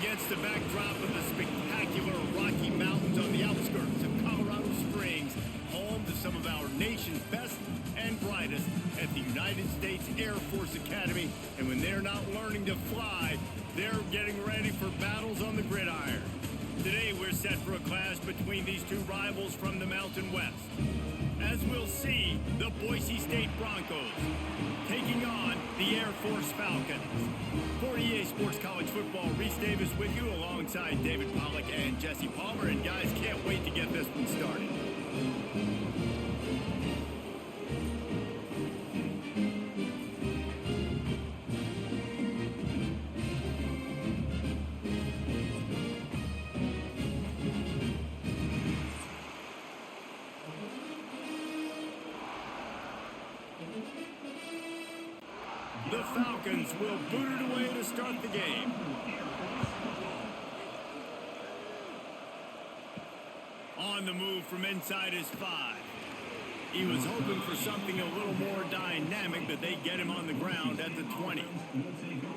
Against the backdrop of the spectacular Rocky Mountains on the outskirts of Colorado Springs, home to some of our nation's best and brightest at the United States Air Force Academy. And when they're not learning to fly, they're getting ready for battles on the gridiron. Today, we're set for a clash between these two rivals from the Mountain West. As we'll see, the Boise State Broncos taking on the Air Force Falcons. For EA Sports College Football, Reese Davis with you alongside David Pollack and Jesse Palmer. And guys, can't wait to get this one started. The Falcons will boot it away to start the game. On the move from inside his 5. He was hoping for something a little more dynamic, but they get him on the ground at the 20.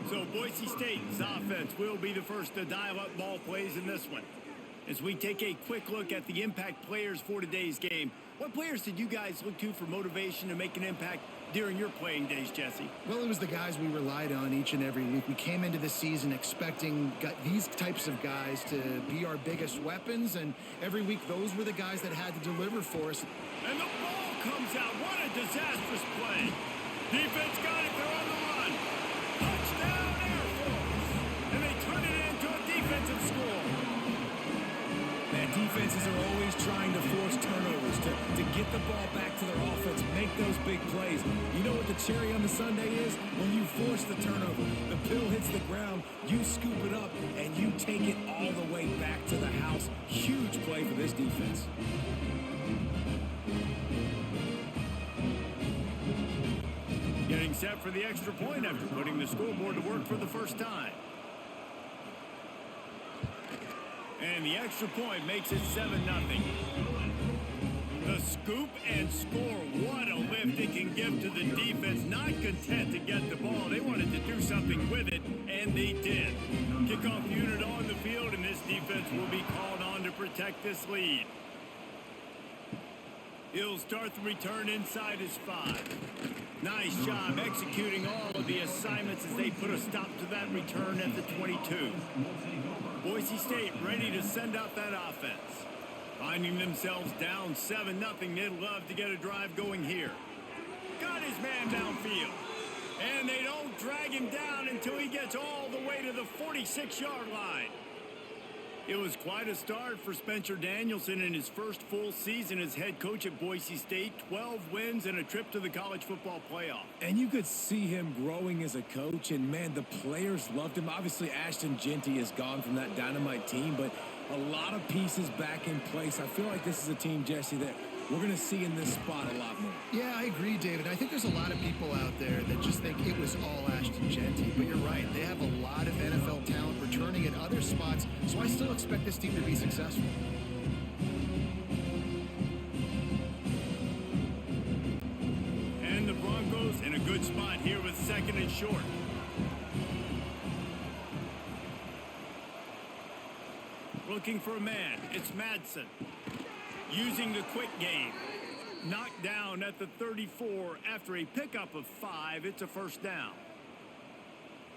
So Boise State's offense will be the first to dial up ball plays in this one. As we take a quick look at the impact players for today's game, what players did you guys look to for motivation to make an impact during your playing days, Jesse? Well, it was the guys we relied on each and every week. We came into the season expecting these types of guys to be our biggest weapons, and every week those were the guys that had to deliver for us. And the ball comes out. What a disastrous play. Defense got it. They're on the run. Touchdown, Air Force. And they turn it into a defensive score. Man, defenses are always trying to force turnovers to get the ball back to their offense, make those big plays. You know what the cherry on the sundae is? When you force the turnover, the pill hits the ground, you scoop it up, and you take it all the way back to the house. Huge play for this defense. Getting set for the extra point after putting the scoreboard to work for the first time. And the extra point makes it 7-0. The scoop and score. What a lift it can give to the defense. Not content to get the ball. They wanted to do something with it, and they did. Kickoff unit on the field, and this defense will be called on to protect this lead. He'll start the return inside his 5. Nice job executing all of the assignments as they put a stop to that return at the 22. Boise State ready to send out that offense. Finding themselves down 7-0, they'd love to get a drive going here. Got his man downfield. And they don't drag him down until he gets all the way to the 46-yard line. It was quite a start for Spencer Danielson in his first full season as head coach at Boise State. 12 wins and a trip to the college football playoff. And you could see him growing as a coach, and man, the players loved him. Obviously, Ashton Genty is gone from that dynamite team, but a lot of pieces back in place. I feel like this is a team, Jesse, that we're going to see in this spot a lot more. Yeah, I agree, David. I think there's a lot of people out there that just think it was all Ashton Genty. But you're right. They have a lot of NFL talent returning in other spots, so I still expect this team to be successful. And the Broncos in a good spot here with 2nd and short. Looking for a man. It's Madsen. Using the quick game. Knocked down at the 34 after a pickup of 5. It's a first down.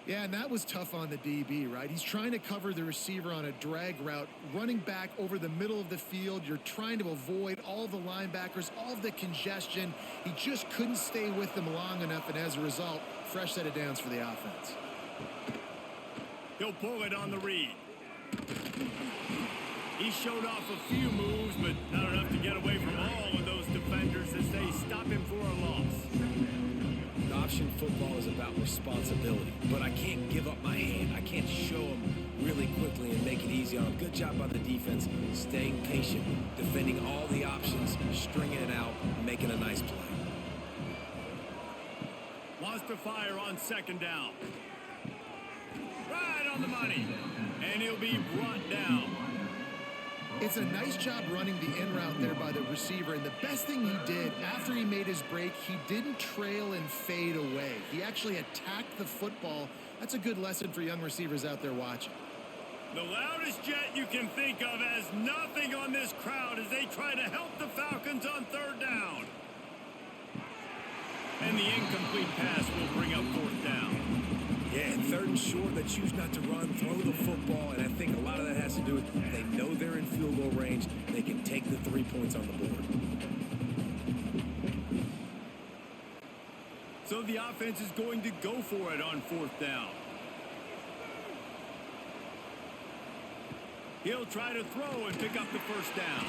Yeah, and that was tough on the DB, right? He's trying to cover the receiver on a drag route, running back over the middle of the field. You're trying to avoid all the linebackers, all of the congestion. He just couldn't stay with them long enough, and as a result, fresh set of downs for the offense. He'll pull it on the read. He showed off a few moves, but not enough to get away from all of those defenders as they stop him for a loss. Option football is about responsibility, but I can't give up my hand. I can't show him really quickly and make it easy on him. Good job by the defense, staying patient, defending all the options, stringing it out, making a nice play. Wants to fire on 2nd down. Right on the money, and he'll be brought down. It's a nice job running the in route there by the receiver, and the best thing he did after he made his break, he didn't trail and fade away. He actually attacked the football. That's a good lesson for young receivers out there watching. The loudest jet you can think of has nothing on this crowd as they try to help the Falcons on third down. And the incomplete pass will bring up fourth down. Yeah, and third and short, they choose not to run, throw the football, and I think a lot of that has to do with they know they're in field goal range. They can take the 3 points on the board. So the offense is going to go for it on fourth down. He'll try to throw and pick up the first down.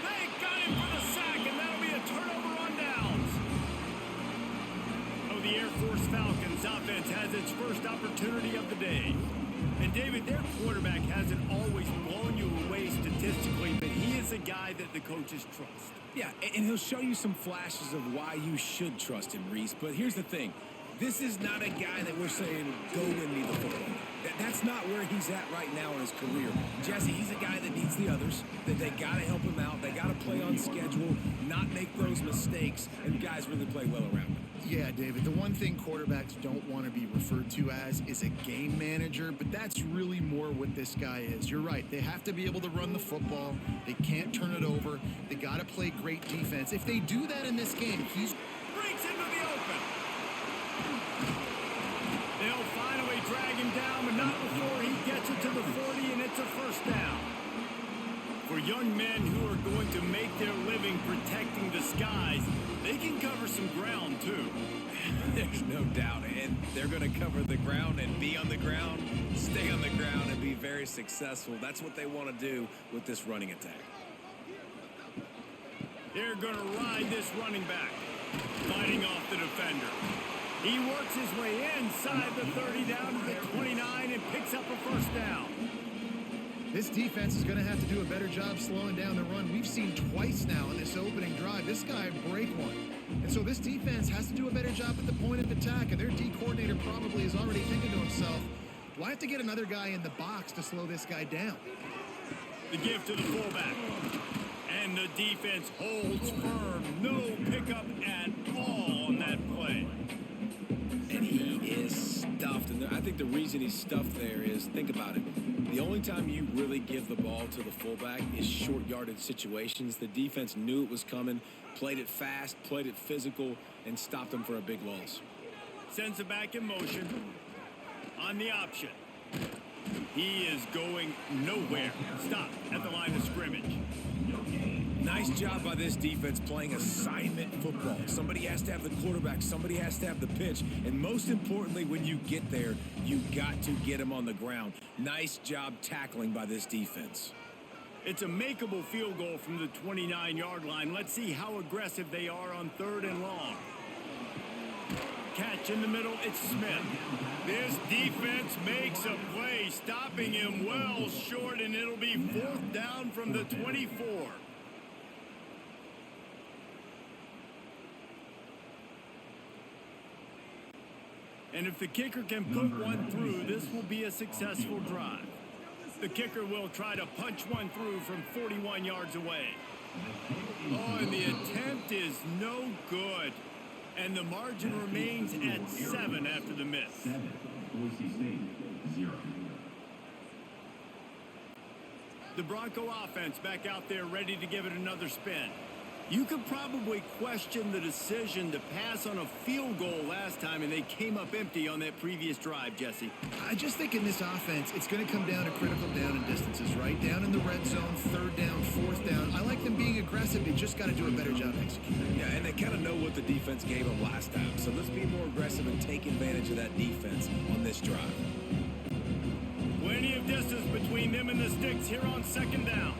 They got him for the sack, and that'll be a turnover on downs. Oh, the Air Force Falcons offense has its first opportunity of the day. And, David, their quarterback hasn't always blown you away statistically, but he is a guy that the coaches trust. Yeah, and he'll show you some flashes of why you should trust him, Reese. But here's the thing. This is not a guy that we're saying, go win me the football. That's not where he's at right now in his career. Jesse, he's a guy that needs the others, that they got to help him out. They got to play on schedule, not make those mistakes, and guys really play well around him. Yeah, David, the one thing quarterbacks don't want to be referred to as is a game manager, but that's really more what this guy is. You're right. They have to be able to run the football. They can't turn it over. They got to play great defense. If they do that in this game, he's breaks into the open. They'll finally drag him down, but not before he gets it to the 40, and it's a first down. For young men who are going to make their living protecting the skies, they can cover some ground, too. There's no doubt, and they're going to cover the ground and be on the ground, stay on the ground, and be very successful. That's what they want to do with this running attack. They're going to ride this running back, fighting off the defender. He works his way inside the 30 down to the 29 and picks up a first down. This defense is going to have to do a better job slowing down the run. We've seen twice now in this opening drive this guy break one. And so this defense has to do a better job at the point of attack. And their D coordinator probably is already thinking to himself, do I have to get another guy in the box to slow this guy down? The give to the fullback. And the defense holds firm. No pickup at all on that play. And he is stuffed. And I think the reason he's stuffed there is, think about it. The only time you really give the ball to the fullback is short yardage situations. The defense knew it was coming, played it fast, played it physical, and stopped him for a big loss. Sends it back in motion. On the option. He is going nowhere. Stop at the line of scrimmage. Nice job by this defense playing assignment football. Somebody has to have the quarterback. Somebody has to have the pitch. And most importantly, when you get there, you got to get him on the ground. Nice job tackling by this defense. It's a makeable field goal from the 29-yard line. Let's see how aggressive they are on third and long. Catch in the middle, it's Smith. This defense makes a play, stopping him well short, and it'll be fourth down from the 24. And if the kicker can put one through, this will be a successful drive. The kicker will try to punch one through from 41 yards away. Oh, and the attempt is no good. And the margin remains at 7 after the miss. Boise State, 0. The Bronco offense back out there ready to give it another spin. You could probably question the decision to pass on a field goal last time, and they came up empty on that previous drive, Jesse. I just think in this offense, it's going to come down to critical down and distances, right? Down in the red zone, third down, fourth down. I like them being aggressive. They just got to do a better job executing. Yeah, and they kind of know what the defense gave them last time. So let's be more aggressive and take advantage of that defense on this drive. Plenty of distance between them and the sticks here on second down.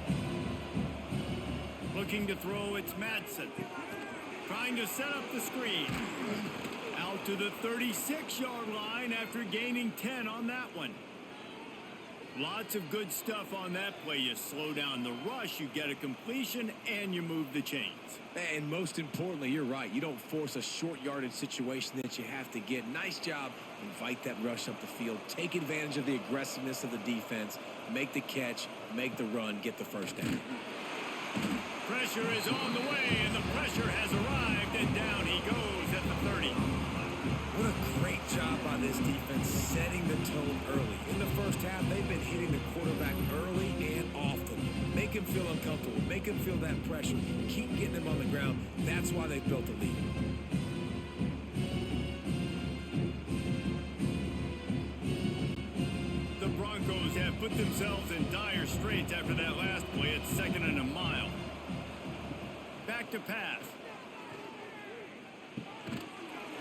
Looking to throw, it's Madsen. Trying to set up the screen. Out to the 36-yard line after gaining 10 on that one. Lots of good stuff on that play. You slow down the rush, you get a completion, and you move the chains. And most importantly, you're right. You don't force a short yardage situation that you have to get. Nice job. Invite that rush up the field. Take advantage of the aggressiveness of the defense. Make the catch, make the run, get the first down. Pressure is on the way, and the pressure has arrived, and down he goes at the 30. What a great job by this defense setting the tone early. In the first half, they've been and hitting the quarterback early and often. Make him feel uncomfortable. Make him feel that pressure. Keep getting him on the ground. That's why they've built a lead. The Broncos have put themselves in dire straits after that last play at 2nd and a mile. Back to pass.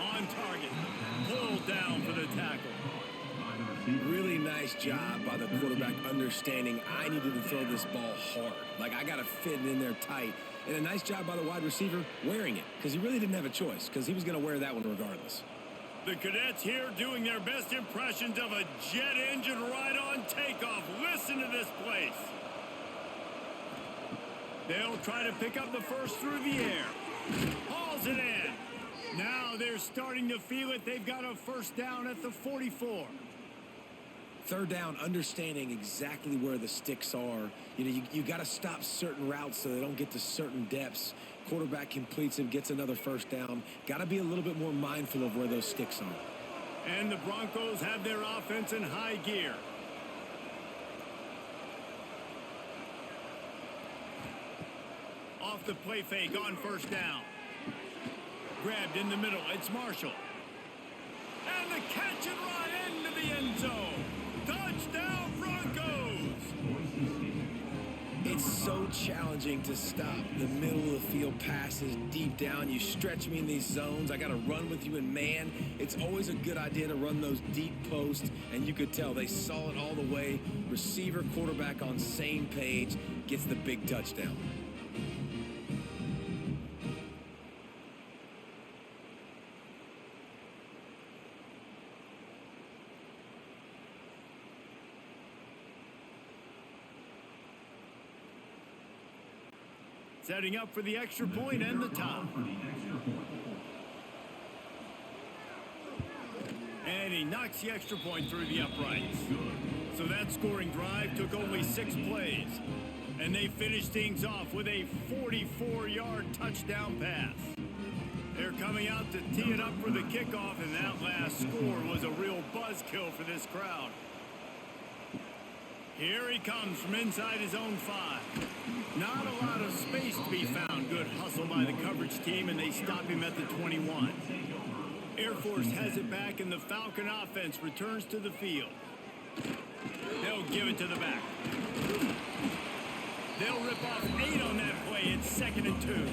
On target. Pulled down for the tackle. Really nice job by the quarterback understanding I needed to throw this ball hard. Like, I got to fit it in there tight. And a nice job by the wide receiver wearing it, because he really didn't have a choice, because he was going to wear that one regardless. The cadets here doing their best impressions of a jet engine right on takeoff. Listen to this place. They'll try to pick up the first through the air. Hauls it in. Now they're starting to feel it. They've got a first down at the 44. Third down, understanding exactly where the sticks are. You know, you got to stop certain routes so they don't get to certain depths. Quarterback completes and gets another first down. Got to be a little bit more mindful of where those sticks are. And the Broncos have their offense in high gear. Off the play fake on first down. Grabbed in the middle. It's Marshall. And the catch and run into the end zone. Touchdown, Broncos! It's so challenging to stop the middle of the field passes deep down. You stretch me in these zones. I got to run with you, and man, it's always a good idea to run those deep posts, and you could tell they saw it all the way. Receiver, quarterback on same page, gets the big touchdown. Setting up for the extra point and the top. And he knocks the extra point through the uprights. So that scoring drive took only 6 plays. And they finished things off with a 44-yard touchdown pass. They're coming out to tee it up for the kickoff, and that last score was a real buzzkill for this crowd. Here he comes from inside his own 5. Not a lot of space to be found. Good hustle by the coverage team, and they stop him at the 21. Air Force has it back, and the Falcon offense returns to the field. They'll give it to the back. They'll rip off 8 on that play. It's 2nd and 2.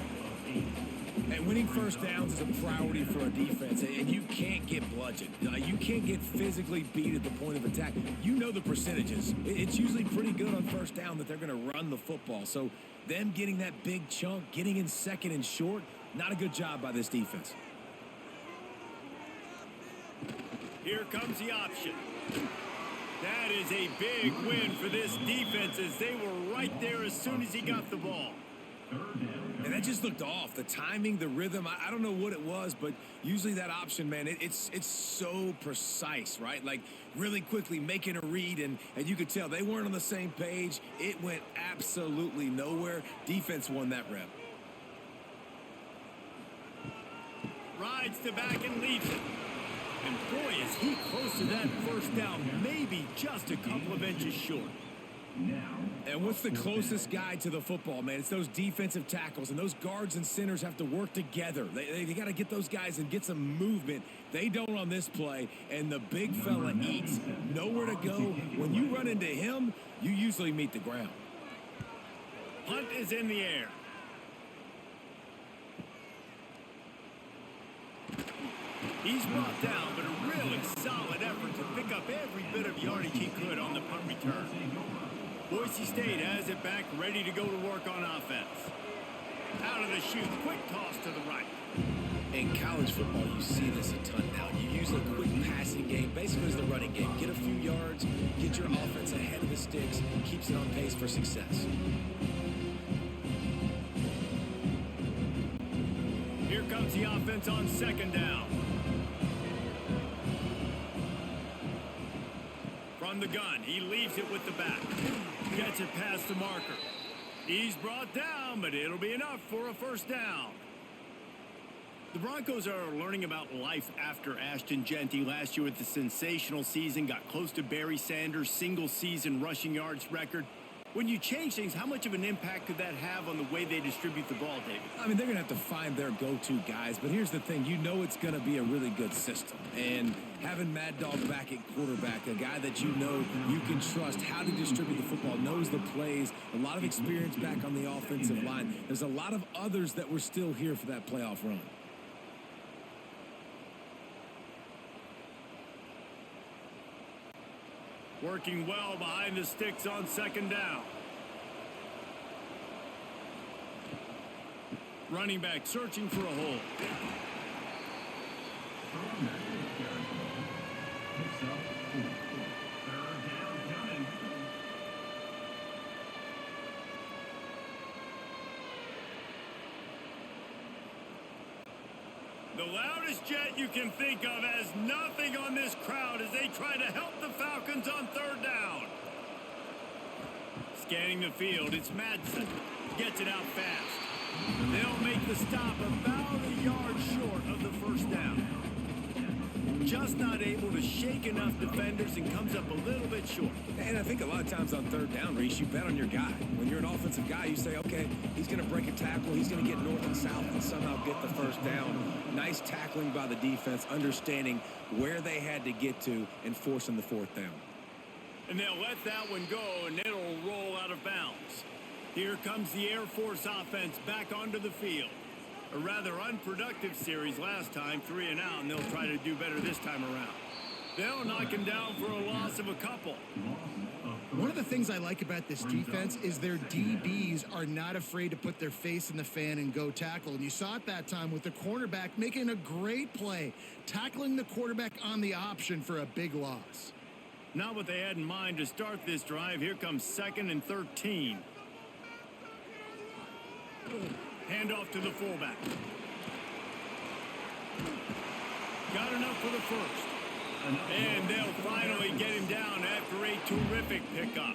And winning first downs is a priority for a defense, and you can't get bludgeoned. You can't get physically beat at the point of attack. You know the percentages. It's usually pretty good on first down that they're going to run the football. So them getting that big chunk, getting in 2nd and short, not a good job by this defense. Here comes the option. That is a big win for this defense, as they were right there as soon as he got the ball. And that just looked off. The timing, the rhythm, I don't know what it was, but usually that option, man, it's so precise, right? Like really quickly making a read, and you could tell they weren't on the same page. It went absolutely nowhere. Defense won that rep. Rides the back and leaves it. And boy, is he close to that first down, maybe just a couple of inches short. And what's the closest guy to the football, man? It's those defensive tackles, and those guards and centers have to work together. They got to get those guys and get some movement. They don't on this play, and the big fella eats. Nowhere to go. When you run into him, you usually meet the ground. Punt is in the air. He's brought down, but a really solid effort to pick up every bit of yardage he could on the punt return. Boise State has it back, ready to go to work on offense. Out of the chute, quick toss to the right. In college football, you see this a ton now. You use a quick passing game, basically as the running game. Get a few yards, get your offense ahead of the sticks, keeps it on pace for success. Here comes the offense on 2nd down. From the gun, he leaves it with the back. Gets it past the marker. He's brought down, but it'll be enough for a first down. The Broncos are learning about life after Ashton Genty last year with the sensational season, got close to Barry Sanders' single-season rushing yards record. When you change things, how much of an impact could that have on the way they distribute the ball, David? I mean, they're going to have to find their go-to guys, but here's the thing. You know it's going to be a really good system. And having Mad Dog back at quarterback, a guy that you know you can trust how to distribute the football, knows the plays, a lot of experience back on the offensive line. There's a lot of others that were still here for that playoff run. Working well behind the sticks on second down. Running back searching for a hole. The loudest jet you can think of has nothing on this crowd as they try to help the Falcons on third down. Scanning the field, it's Madsen. Gets it out fast. They'll make the stop about a yard short of the first down. Just not able to shake enough defenders and comes up a little bit short. And I think a lot of times on third down, Reese, you bet on your guy. When you're an offensive guy, you say, okay, he's going to break a tackle, he's going to get north and south and somehow get the first down. Nice tackling by the defense, understanding where they had to get to and forcing the fourth down. And they'll let that one go, and it'll roll out of bounds. Here comes the Air Force offense back onto the field. A rather unproductive series last time, 3 and out, and they'll try to do better this time around. They'll knock him down for a loss of a couple. One of the things I like about this defense is their DBs are not afraid to put their face in the fan and go tackle. And you saw it that time with the cornerback making a great play, tackling the quarterback on the option for a big loss. Not what they had in mind to start this drive. Here comes 2nd and 13. Handoff to the fullback. Got enough for the first. And they'll finally get him down after a terrific pickup.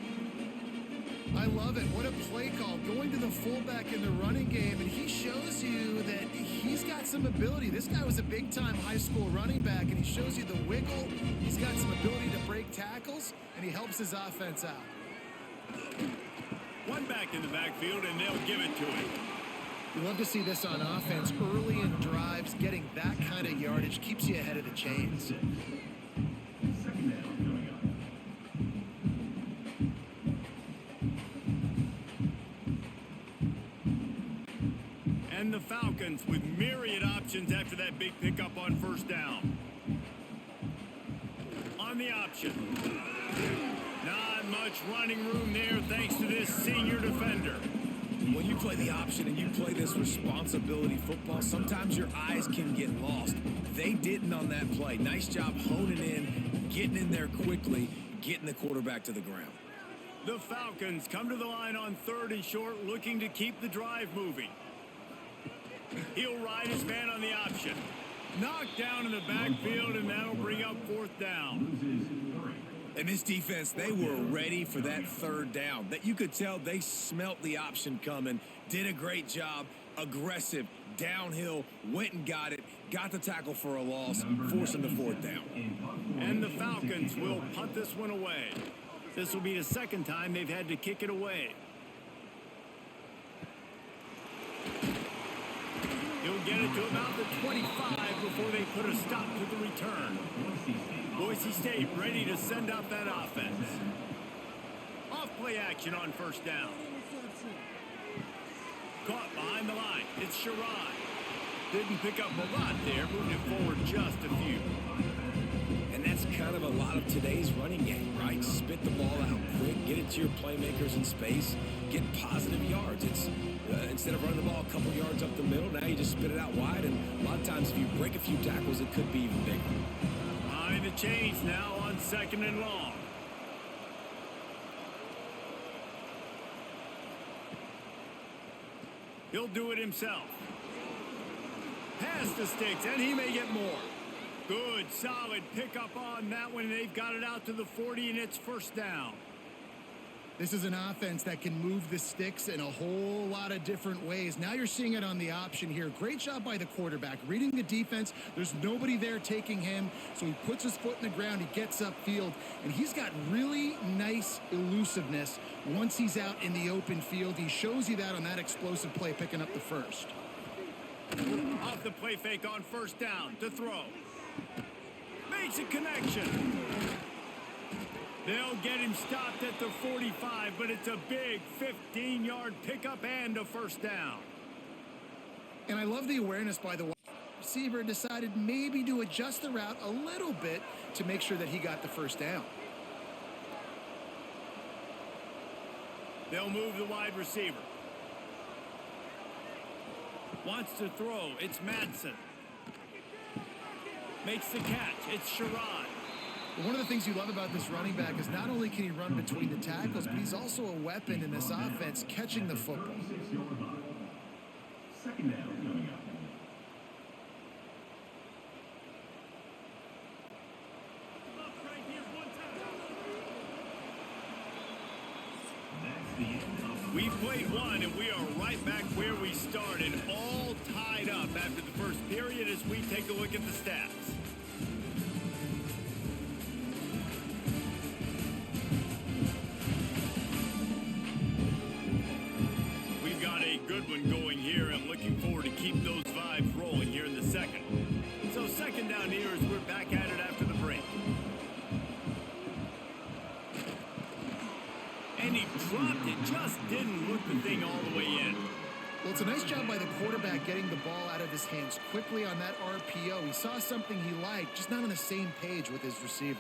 I love it. What a play call. Going to the fullback in the running game, and he shows you that he's got some ability. This guy was a big-time high school running back, and he shows you the wiggle. He's got some ability to break tackles, and he helps his offense out. One back in the backfield, and they'll give it to him. You love to see this on offense. Early in drives, getting that kind of yardage keeps you ahead of the chains. And the Falcons with myriad options after that big pickup on first down. On the option. Not much running room there thanks to this senior defender. When you play the option and you play this responsibility football, sometimes your eyes can get lost. They didn't on that play. Nice job honing in, getting in there quickly, getting the quarterback to the ground. The Falcons come to the line on 3rd and short, looking to keep the drive moving. He'll ride his man on the option. Knocked down in the backfield, and that'll bring up 4th down. And this defense, they were ready for that 3rd down. That you could tell they smelt the option coming, did a great job, aggressive, downhill, went and got it, got the tackle for a loss, forcing the 4th down. And the Falcons will punt this one away. This will be the 2nd time they've had to kick it away. He'll get it to about the 25 before they put a stop to the return. Boise State ready to send out that offense. Off play action on first down. Caught behind the line. It's Sherrod. Didn't pick up a lot there. Moved it forward just a few. And that's kind of a lot of today's running game, right? Spit the ball out quick, get it to your playmakers in space, get positive yards. It's instead of running the ball a couple yards up the middle, now you just spit it out wide. And a lot of times if you break a few tackles, it could be even bigger. Behind the chains now on 2nd and long. He'll do it himself. Past the sticks, and he may get more. Good, solid pickup on that one. They've got it out to the 40, and it's first down. This is an offense that can move the sticks in a whole lot of different ways. Now you're seeing it on the option here. Great job by the quarterback. Reading the defense, there's nobody there taking him, so he puts his foot in the ground, he gets upfield, and he's got really nice elusiveness once he's out in the open field. He shows you that on that explosive play, picking up the first. Off the play fake on first down to throw. Makes a connection. They'll get him stopped at the 45, but it's a big 15-yard pickup and a first down. And I love the awareness by the wide receiver. Decided maybe to adjust the route a little bit to make sure that he got the first down. They'll move the wide receiver. Wants to throw. It's Madsen. Makes the catch. It's Sherrod. One of the things you love about this running back is not only can he run between the tackles, but he's also a weapon in this offense, catching the football. Second down coming up. We've played one, and we are right back where we started, all tied up after the first period as we take a look at the stats. We've got a good one going here, and looking forward to keep those vibes rolling here in the second. So second down here as we're back at it after the break. And he dropped it, just didn't look the thing all the way in. Well, it's a nice job by the quarterback getting the ball out of his hands quickly on that RPO. He saw something he liked, just not on the same page with his receiver.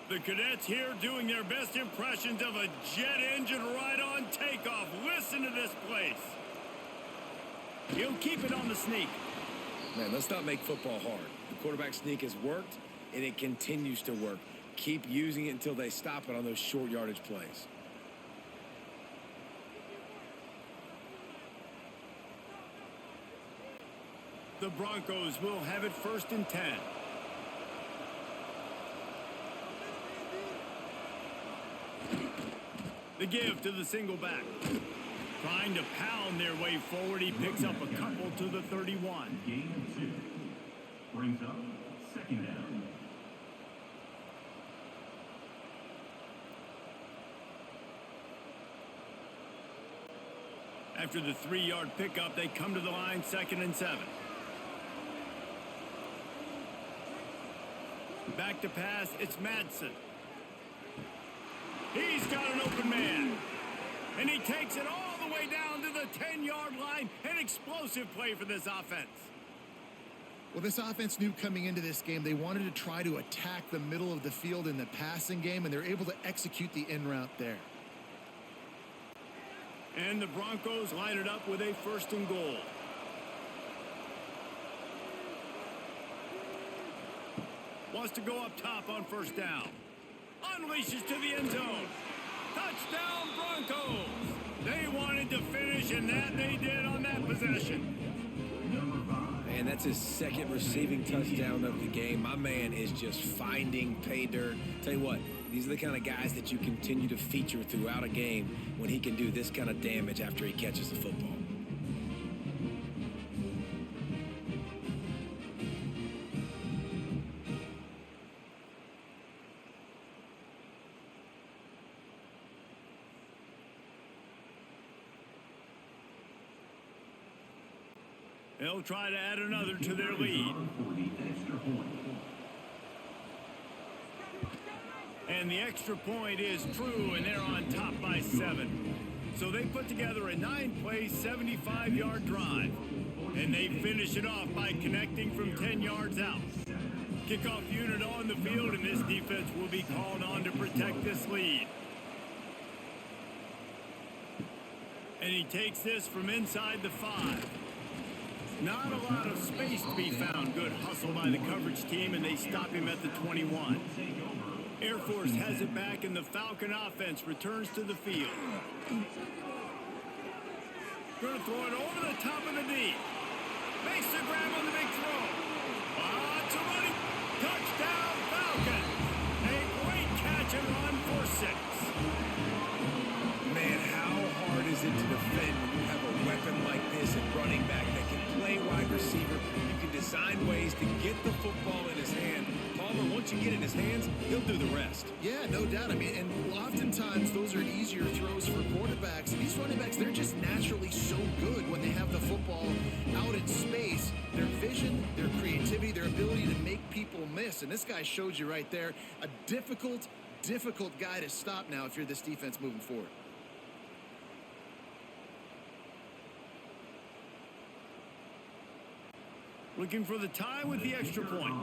The cadets here doing their best impressions of a jet engine right on takeoff. Listen to this place. He'll keep it on the sneak. Man, let's not make football hard. The quarterback sneak has worked, and it continues to work. Keep using it until they stop it on those short yardage plays. The Broncos will have it 1st and 10. The give to the single back. Trying to pound their way forward. He picks up a couple to the 31. Gain of 2. Brings up second down. After the 3-yard pickup, they come to the line 2nd and 7. Back to pass, it's Madsen. He's got an open man. And he takes it all the way down to the 10-yard line. An explosive play for this offense. Well, this offense knew coming into this game they wanted to try to attack the middle of the field in the passing game, and they're able to execute the in route there. And the Broncos line it up with a 1st and goal. Wants to go up top on 1st down. Unleashes to the end zone. Touchdown Broncos. They wanted to finish, and that they did on that possession. And that's his 2nd receiving touchdown of the game. My man is just finding pay dirt. Tell you what, these are the kind of guys that you continue to feature throughout a game when he can do this kind of damage after he catches the football. They'll try to add another to their lead. And the extra point is true, and they're on top by 7. So they put together a 9-play, 75-yard drive. And they finish it off by connecting from 10 yards out. Kickoff unit on the field, and this defense will be called on to protect this lead. And he takes this from inside the 5. Not a lot of space to be found. Good hustle by the coverage team, and they stop him at the 21. Air Force has it back, and the Falcon offense returns to the field. Going to throw it over the top of the D. Makes the grab on the big throw. Lots of money. Touchdown, Falcons. find ways to get the football in his hand. Palmer, once you get it in his hands, he'll do the rest. Yeah, no doubt. I mean, and oftentimes those are easier throws for quarterbacks. These running backs, they're just naturally so good when they have the football out in space. Their vision, their creativity, their ability to make people miss. And this guy showed you right there, a difficult guy to stop now if you're this defense moving forward. Looking for the tie with the extra point.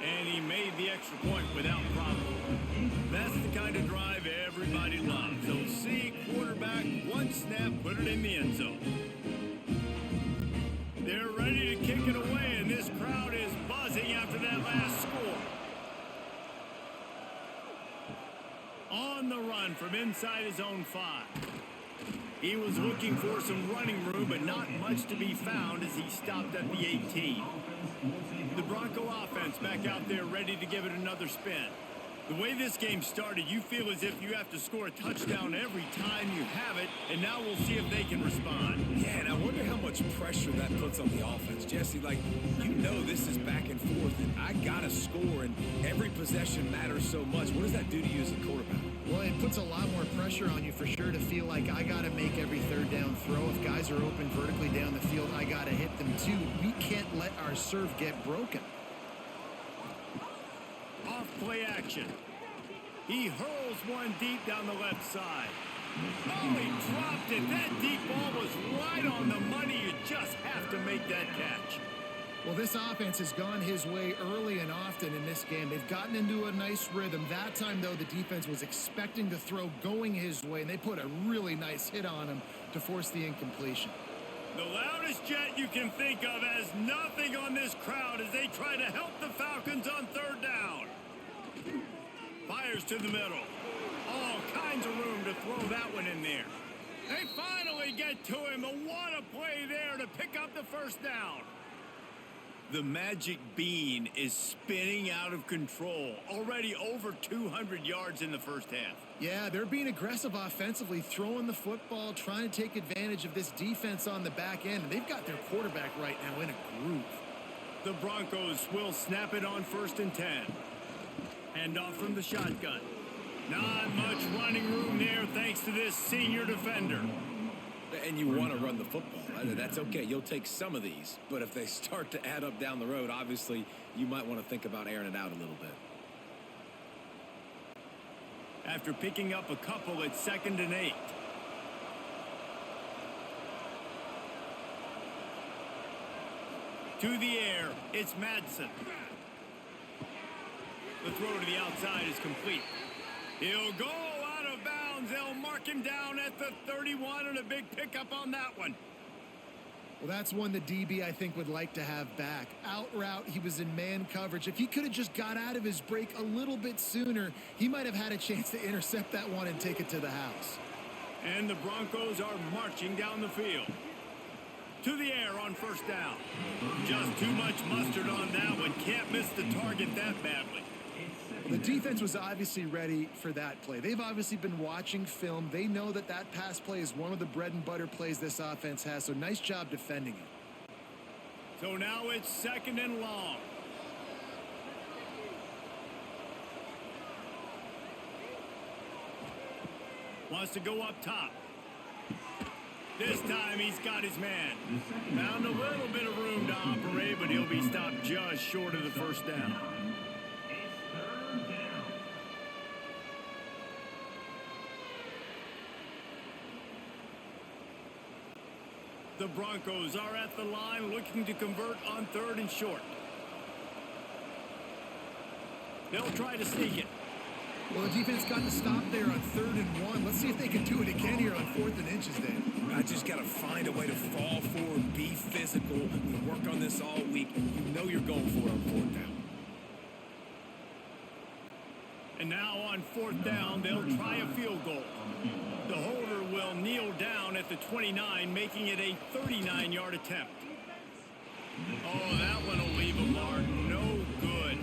And he made the extra point without problem. That's the kind of drive everybody loves. So see quarterback, one snap, put it in the end zone. They're ready to kick it away, and this crowd is buzzing after that last score. On the run from inside his own 5. He was looking for some running room, but not much to be found as he stopped at the 18. The Bronco offense back out there ready to give it another spin. The way this game started, you feel as if you have to score a touchdown every time you have it, and now we'll see if they can respond. Yeah, and I wonder how much pressure that puts on the offense. Jesse, like, you know this is back and forth, and I got to score, and every possession matters so much. What does that do to you as a quarterback? Well, it puts a lot more pressure on you for sure to feel like I got to make every third down throw. If guys are open vertically down the field, I got to hit them too. We can't let our serve get broken. Off play action. He hurls one deep down the left side. Oh, he dropped it. That deep ball was right on the money. You just have to make that catch. Well, this offense has gone his way early and often in this game. They've gotten into a nice rhythm. That time, though, the defense was expecting the throw going his way, and they put a really nice hit on him to force the incompletion. The loudest jet you can think of has nothing on this crowd as they try to help the Falcons on third down. Fires to the middle. All kinds of room to throw that one in there. They finally get to him. What a play there to pick up the first down. The magic bean is spinning out of control. Already over 200 yards in the first half. Yeah, they're being aggressive offensively, throwing the football, trying to take advantage of this defense on the back end. And they've got their quarterback right now in a groove. The Broncos will snap it on 1st and 10. Hand off from the shotgun. Not much running room there thanks to this senior defender. And you want to run the football. That's okay. You'll take some of these. But if they start to add up down the road, obviously, you might want to think about airing it out a little bit. After picking up a couple at 2nd and 8. To the air, it's Madsen. The throw to the outside is complete. He'll go out of bounds. They'll mark him down at the 31, and a big pickup on that one. Well, that's one the DB, I think, would like to have back. Out route, he was in man coverage. If he could have just got out of his break a little bit sooner, he might have had a chance to intercept that one and take it to the house. And the Broncos are marching down the field. To the air on 1st down. Just too much mustard on that one. Can't miss the target that badly. The defense was obviously ready for that play. They've obviously been watching film. They know that that pass play is one of the bread and butter plays this offense has, so nice job defending it. So now it's 2nd and long. Wants to go up top. This time he's got his man. Found a little bit of room to operate, but he'll be stopped just short of the 1st down. The Broncos are at the line looking to convert on 3rd and short. They'll try to sneak it. Well, the defense got to stop there on 3rd and 1. Let's see if they can do it again here on 4th and inches, Dan. I just got to find a way to fall forward, be physical. We work on this all week. You know you're going for it on 4th down. And now on 4th down, they'll try a field goal. The holder will kneel down at the 29, making it a 39-yard attempt. Oh, that one will leave a mark. No good.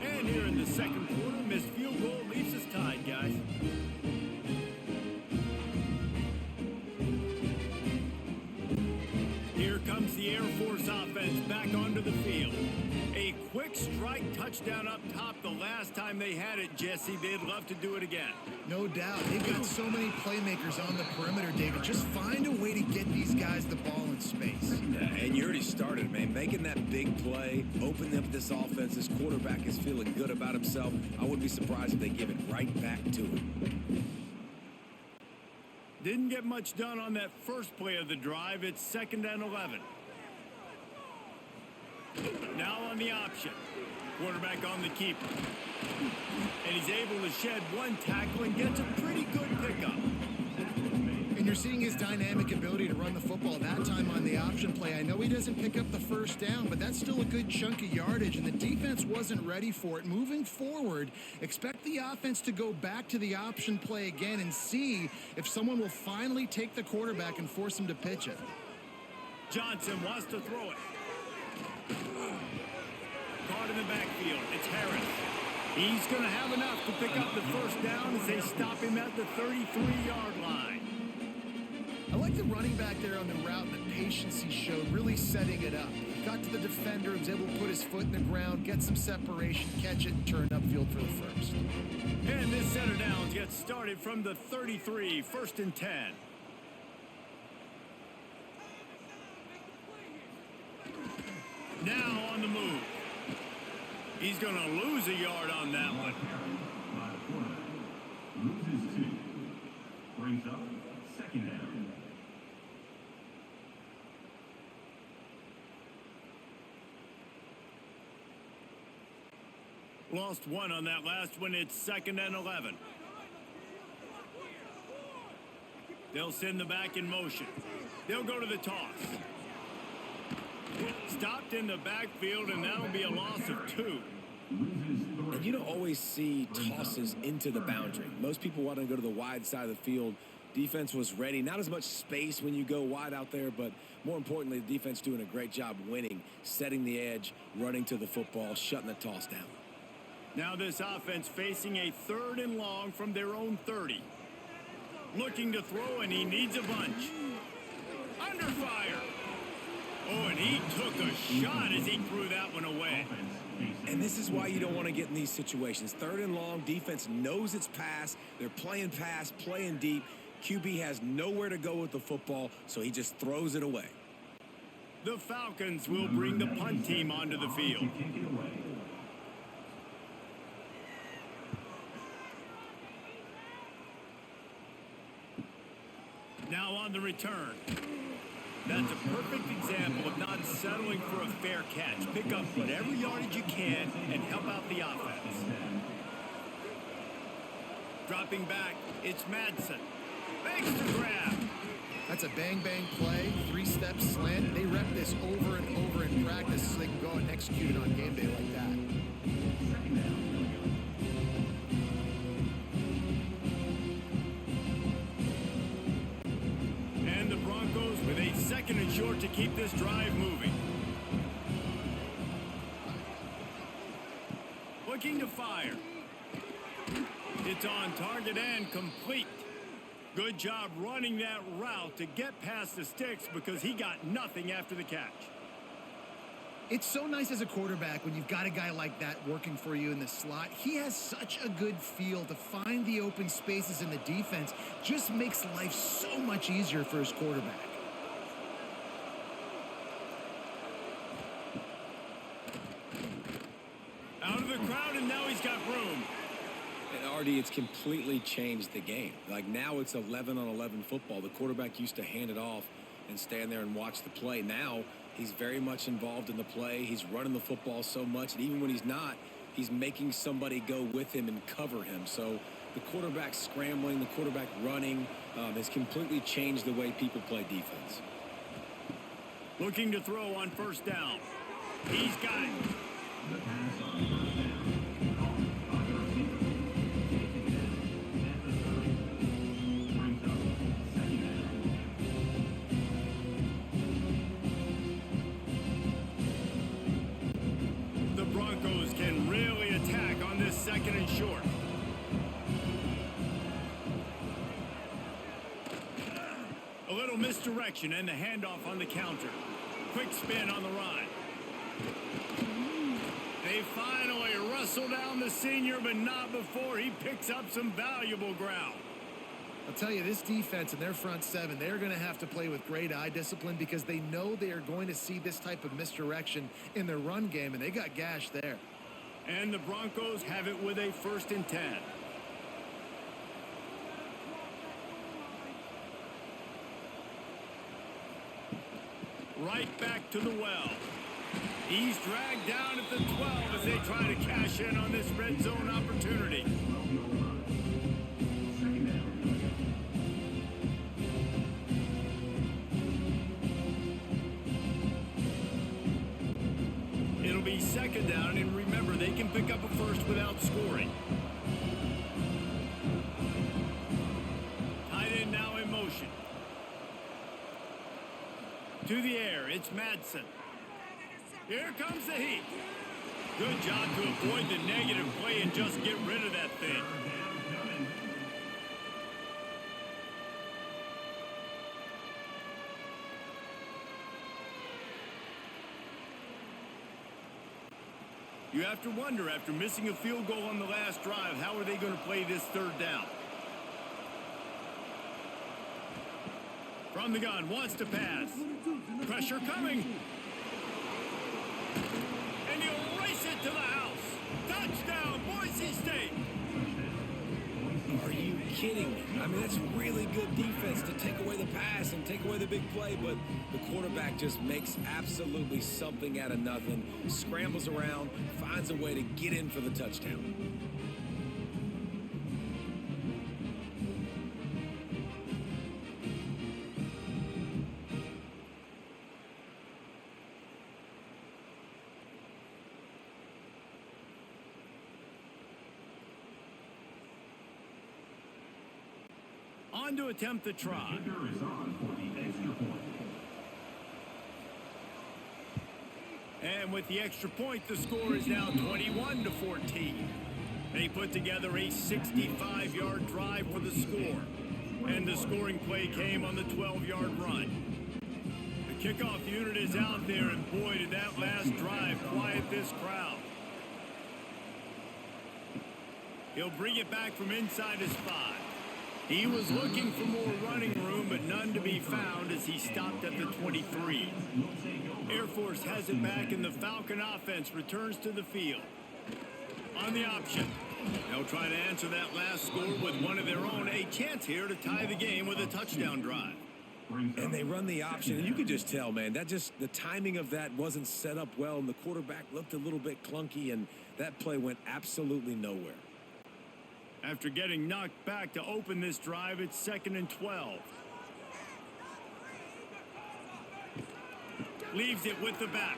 And here in the 2nd quarter, missed field goal leaves us tied, guys. brings the Air Force offense back onto the field. A quick strike touchdown up top the last time they had it, Jesse. They'd love to do it again. No doubt. They've got so many playmakers on the perimeter, David. Just find a way to get these guys the ball in space. Yeah, and you already started, man. Making that big play, opening up this offense. This quarterback is feeling good about himself. I wouldn't be surprised if they give it right back to him. Didn't get much done on that first play of the drive. It's 2nd and 11. Now on the option. Quarterback on the keeper. And he's able to shed one tackle and gets a pretty good pickup. And you're seeing his dynamic ability to run the football that time on the option play. I know he doesn't pick up the first down, but that's still a good chunk of yardage, and the defense wasn't ready for it. Moving forward, expect the offense to go back to the option play again and see if someone will finally take the quarterback and force him to pitch it. Johnson wants to throw it. Caught in the backfield. It's Harris. He's going to have enough to pick up the first down as they stop him at the 33-yard line. I like the running back there on the route and the patience he showed, really setting it up. Got to the defender, was able to put his foot in the ground, get some separation, catch it, and turn upfield for the first. And this center down gets started from the 33, 1st and 10. Now on the move. He's going to lose a yard on that one. Loses 2. Brings up 2nd down. Lost 1 on that last one. It's 2nd and 11. They'll send the back in motion. They'll go to the toss. Stopped in the backfield, and that'll be a loss of 2. And you don't always see tosses into the boundary. Most people want to go to the wide side of the field. Defense was ready. Not as much space when you go wide out there, but more importantly, the defense doing a great job winning, setting the edge, running to the football, shutting the toss down. Now this offense facing a 3rd and long from their own 30. Looking to throw, and he needs a bunch. Under fire. Oh, and he took a shot as he threw that one away. And this is why you don't want to get in these situations. 3rd and long, defense knows it's pass. They're playing pass, playing deep. QB has nowhere to go with the football, so he just throws it away. The Falcons will bring the punt team onto the field. Now on the return. That's a perfect example of not settling for a fair catch. Pick up whatever yardage you can and help out the offense. Dropping back, it's Madsen. Makes the grab. That's a bang-bang play, 3-step slant. They rep this over and over in practice so they can go out and execute it on game day like that. And the Broncos with a 2nd and short to keep this drive moving. Looking to fire. It's on target and complete. Good job running that route to get past the sticks because he got nothing after the catch. It's so nice as a quarterback when you've got a guy like that working for you in the slot. He has such a good feel to find the open spaces in the defense. Just makes life so much easier for his quarterback. Out of the crowd, and now he's got room. And Artie, it's completely changed the game. Like now it's 11-on-11 football. The quarterback used to hand it off and stand there and watch the play. Now he's very much involved in the play. He's running the football so much, and even when he's not, he's making somebody go with him and cover him. So the quarterback scrambling, the quarterback running has completely changed the way people play defense. Looking to throw on 1st down. He's got it. The pass on 1st down. Caught by the receiver. Taking it at the 30. Brings up 2nd down. The Broncos can really attack on this 2nd and short. A little misdirection and the handoff on the counter. Quick spin on the run. They finally wrestle down the senior, but not before he picks up some valuable ground. I'll tell you, this defense and their front seven, they're going to have to play with great eye discipline because they know they are going to see this type of misdirection in their run game, and they got gashed there. And the Broncos have it with a 1st and 10. Right back to the well. He's dragged down at the 12 as they try to cash in on this red zone opportunity. It'll be 2nd down, and remember, they can pick up a first without scoring. Tight end now in motion. To the air, it's Madsen. Here comes the heat. Good job to avoid the negative play and just get rid of that thing. You have to wonder, after missing a field goal on the last drive, how are they going to play this 3rd down? From the gun, wants to pass. Pressure coming. And he'll race it to the house. Touchdown, Boise State. Are you kidding me? I mean, that's really good defense to take away the pass and take away the big play, but the quarterback just makes absolutely something out of nothing, scrambles around, finds a way to get in for the touchdown. On to attempt the try. Kicker is on for the extra point. And with the extra point, the score is now 21-14. They put together a 65-yard drive for the score. And the scoring play came on the 12-yard run. The kickoff unit is out there, and boy, did that last drive quiet this crowd. He'll bring it back from inside his 5. He was looking for more running room, but none to be found as he stopped at the 23. Air Force has it back, and the Falcon offense returns to the field. On the option, they'll try to answer that last score with one of their own. A chance here to tie the game with a touchdown drive. And they run the option, and you could just tell, man, that just, the timing of that wasn't set up well, and the quarterback looked a little bit clunky, and that play went absolutely nowhere. After getting knocked back to open this drive, it's 2nd and 12. Leaves it with the back.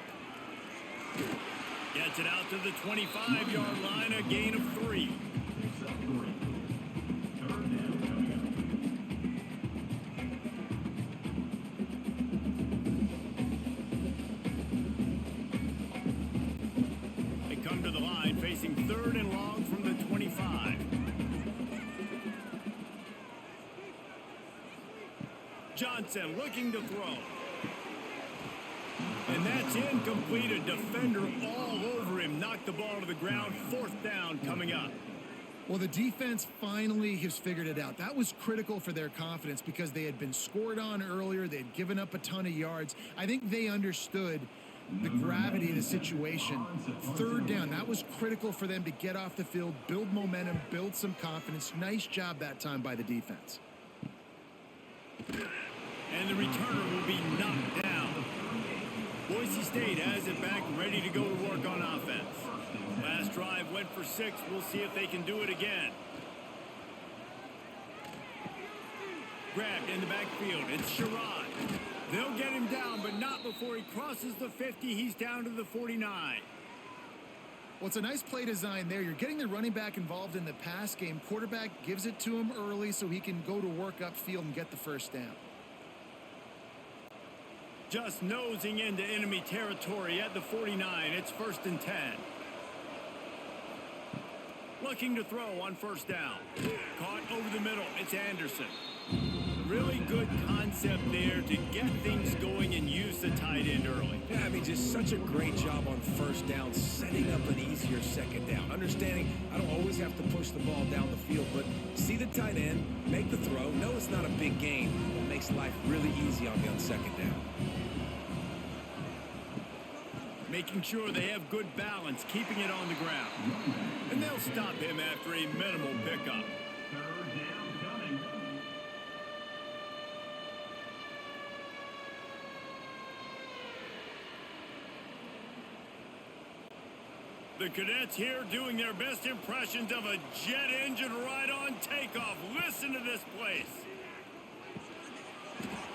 Gets it out to the 25-yard line, a gain of 3. They come to the line facing 3rd and long from the 25. Johnson looking to throw. And that's incomplete. A defender all over him. Knocked the ball to the ground. 4th down coming up. Well, the defense finally has figured it out. That was critical for their confidence because they had been scored on earlier. They had given up a ton of yards. I think they understood the gravity of the situation. 3rd down, that was critical for them to get off the field, build momentum, build some confidence. Nice job that time by the defense. And the returner will be knocked down. Boise State has it back, ready to go to work on offense. Last drive went for 6. We'll see if they can do it again. Grabbed in the backfield. It's Sherrod. They'll get him down, but not before he crosses the 50. He's down to the 49. Well, it's a nice play design there. You're getting the running back involved in the pass game. Quarterback gives it to him early so he can go to work upfield and get the 1st down. Just nosing into enemy territory at the 49. It's 1st and 10. Looking to throw on 1st down. Caught over the middle. It's Anderson. Really good concept concept there to get things going and use the tight end early. Yeah, I mean, just such a great job on first down, setting up an easier second down. Understanding I don't always have to push the ball down the field, but see the tight end, make the throw. No, it's not a big gain. It makes life really easy on me on second down. Making sure they have good balance, keeping it on the ground. And they'll stop him after a minimal pickup. Third down coming. The cadets here doing their best impressions of a jet engine right on takeoff. Listen to this place.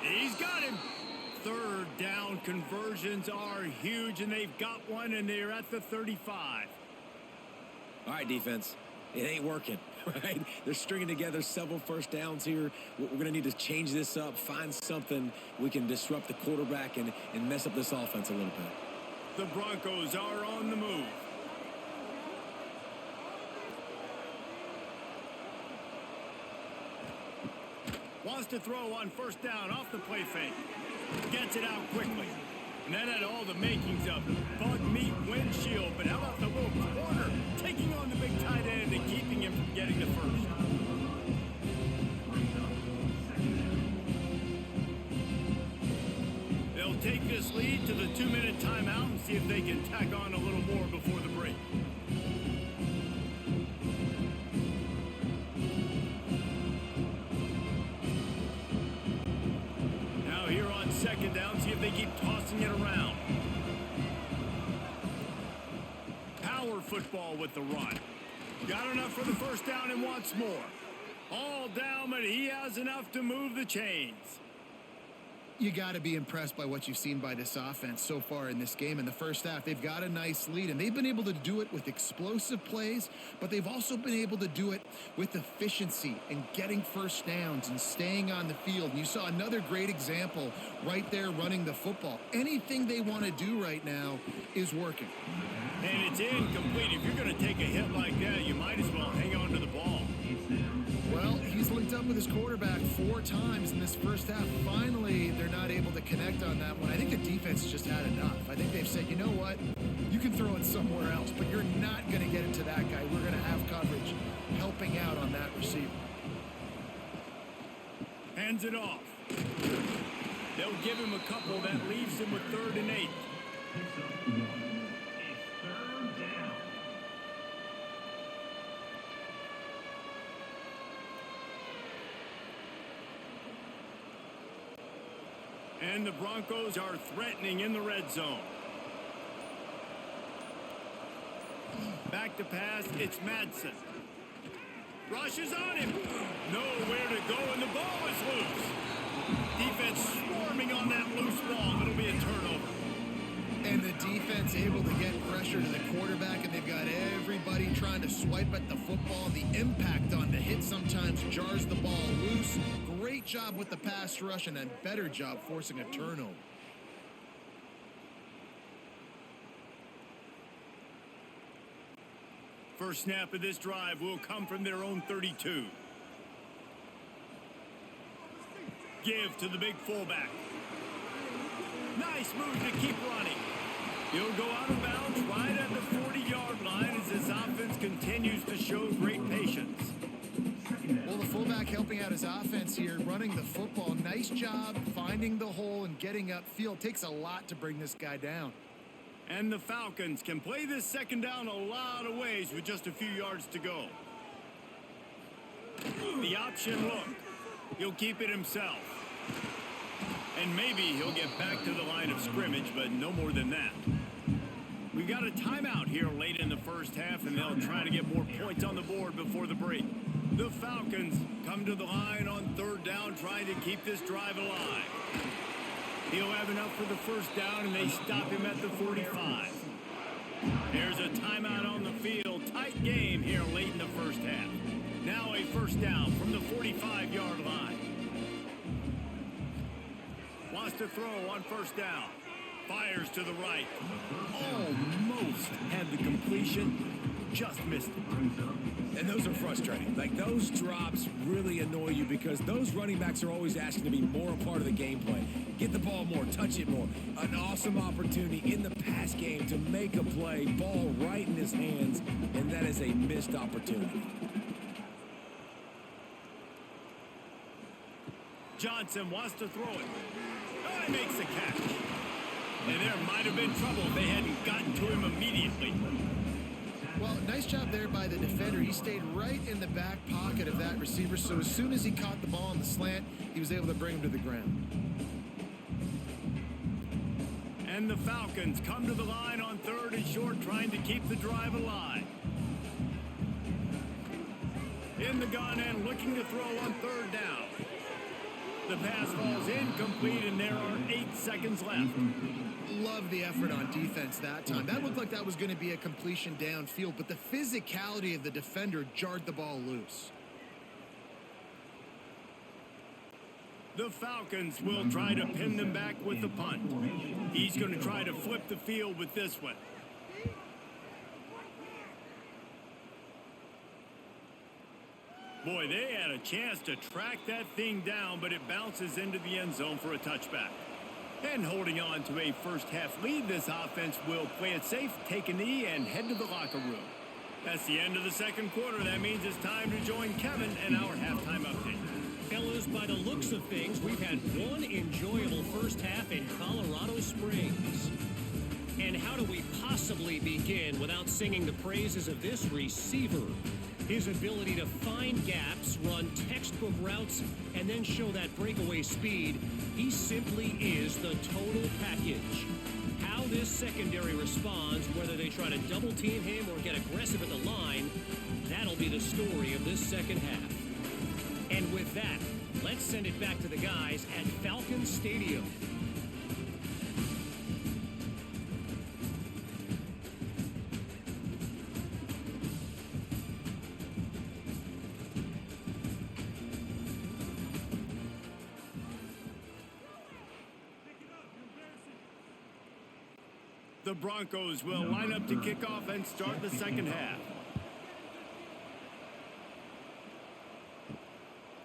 He's got him. Third down conversions are huge, and they've got one, and they're at the 35. All right, defense. It ain't working, right? They're stringing together several first downs here. We're going to need to change this up, find something we can disrupt the quarterback and mess up this offense a little bit. The Broncos are on the move. Wants to throw on first down off the play fake. Gets it out quickly. And that had all the makings of bug meat windshield. But how about the little corner taking on the big tight end and keeping him from getting the first? They'll take this lead to the 2-minute timeout and see if they can tack on a little more before the break. Here on second down, see if they keep tossing it around. Power football with the run. Got enough for the first down and wants more. All down, but he has enough to move the chains. You got to be impressed by what you've seen by this offense so far in this game. In the first half, they've got a nice lead, and they've been able to do it with explosive plays, but they've also been able to do it with efficiency and getting first downs and staying on the field. And you saw another great example right there running the football. Anything they want to do right now is working. And it's incomplete. If you're going to take a hit like that, you might as well hang on to the ball. Well, he's linked up with his quarterback 4 times in this first half. Finally, they're not able to connect on that one. I think the defense just had enough. I think they've said, you know what? You can throw it somewhere else, but you're not going to get it to that guy. We're going to have coverage helping out on that receiver. Hands it off. They'll give him a couple. That leaves him with 3rd and 8. Picks up 1. It's 3rd down. And the Broncos are threatening in the red zone. Back to pass, it's Madsen. Rushes on him. Nowhere to go, and the ball is loose. Defense swarming on that loose ball. It'll be a turnover. And the defense able to get pressure to the quarterback, and they've got everybody trying to swipe at the football. The impact on the hit sometimes jars the ball loose. Great job with the pass rush, and a better job forcing a turnover. First snap of this drive will come from their own 32. Give to the big fullback. Nice move to keep running. He'll go out of bounds right at the 40-yard line as his offense continues to show great patience. Well, the fullback helping out his offense here, running the football. Nice job finding the hole and getting upfield. Takes a lot to bring this guy down. And the Falcons can play this second down a lot of ways with just a few yards to go. The option look. He'll keep it himself. And maybe he'll get back to the line of scrimmage, but no more than that. We've got a timeout here late in the first half, and they'll try to get more points on the board before the break. The Falcons come to the line on 3rd down, trying to keep this drive alive. He'll have enough for the first down, and they stop him at the 45. There's a timeout on the field. Tight game here late in the first half. Now a first down from the 45-yard line. Wants to throw on first down. Fires to the right. Almost had the completion. just missed it. And those are frustrating. Like, those drops really annoy you because those running backs are always asking to be more a part of the gameplay. Get the ball more, touch it more. An awesome opportunity in the pass game to make a play, ball right in his hands, and that is a missed opportunity. Johnson wants to throw it. Oh, he makes the catch. And there might have been trouble if they hadn't gotten to him immediately. Well, nice job there by the defender. He stayed right in the back pocket of that receiver, so as soon as he caught the ball on the slant, he was able to bring him to the ground. And the Falcons come to the line on 3rd and short, trying to keep the drive alive. In the gun and looking to throw on 3rd down. The pass falls incomplete, and there are 8 seconds left. Love the effort on defense that time. That looked like that was going to be a completion downfield, but the physicality of the defender jarred the ball loose. The Falcons will try to pin them back with the punt. He's going to try to flip the field with this one. Boy, they had a chance to track that thing down, but it bounces into the end zone for a touchback. And holding on to a first-half lead, this offense will play it safe, take a knee, and head to the locker room. That's the end of the second quarter. That means it's time to join Kevin and our halftime update. Fellas, by the looks of things, we've had one enjoyable first half in Colorado Springs. And how do we possibly begin without singing the praises of this receiver? His ability to find gaps, run textbook routes, and then show that breakaway speed. He simply is the total package. How this secondary responds, whether they try to double team him or get aggressive at the line, that'll be the story of this second half. And with that, let's send it back to the guys at Falcons Stadium. The Broncos will line up to kick off and start the second half.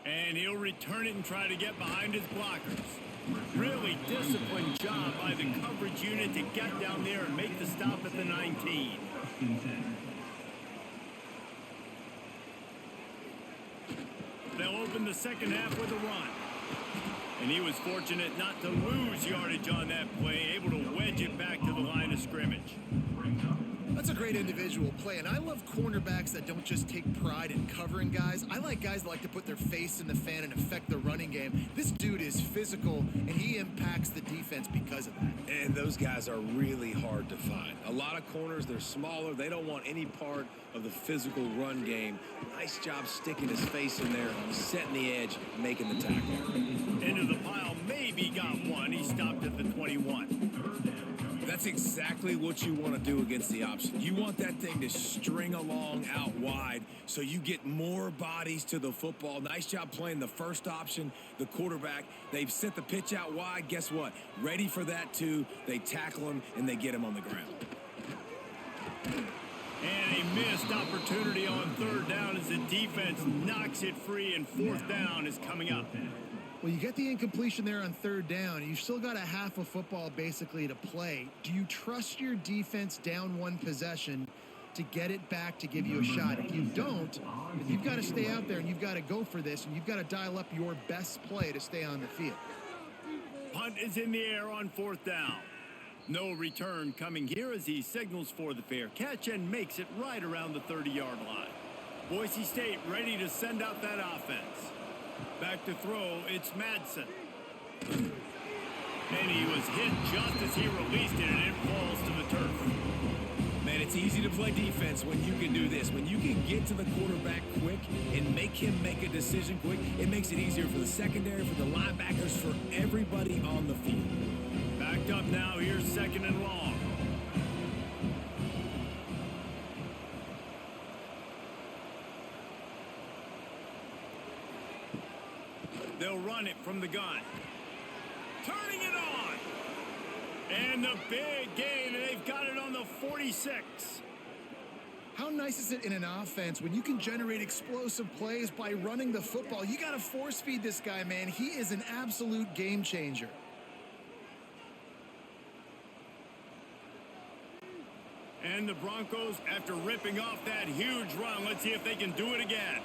And he'll return it and try to get behind his blockers. Really disciplined job by the coverage unit to get down there and make the stop at the 19. They'll open the second half with a run. And he was fortunate not to lose yardage on that play, able to wedge it back to the line of scrimmage. That's a great individual play, and I love cornerbacks that don't just take pride in covering guys. I like guys that like to put their face in the fan and affect the running game. This dude is physical, and he impacts the defense because of that. And those guys are really hard to find. A lot of corners, they're smaller. They don't want any part of the physical run game. Nice job sticking his face in there, setting the edge, making the tackle. Into the pile, maybe got one. He stopped at the 21. That's exactly what you want to do against the option. You want that thing to string along out wide so you get more bodies to the football. Nice job playing the first option, the quarterback. They've sent the pitch out wide. Guess what? Ready for that too. They tackle him and they get him on the ground. And a missed opportunity on 3rd down as the defense knocks it free, and 4th down is coming up. Well, you get the incompletion there on 3rd down. You've still got a half of football basically to play. Do you trust your defense down one possession to get it back to give you a shot? If you don't, then you've got to stay out there and you've got to go for this, and you've got to dial up your best play to stay on the field. Punt is in the air on 4th down. No return coming here as he signals for the fair catch and makes it right around the 30-yard line. Boise State ready to send out that offense. Back to throw, it's Madsen. And he was hit just as he released it, and it falls to the turf. Man, it's easy to play defense when you can do this. When you can get to the quarterback quick and make him make a decision quick, it makes it easier for the secondary, for the linebackers, for everybody on the field. Backed up now, here's 2nd and long. They'll run it from the gun. Turning it on. And the big gain, and they've got it on the 46. How nice is it in an offense when you can generate explosive plays by running the football? You got to force feed this guy, man. He is an absolute game changer. And the Broncos, after ripping off that huge run, let's see if they can do it again.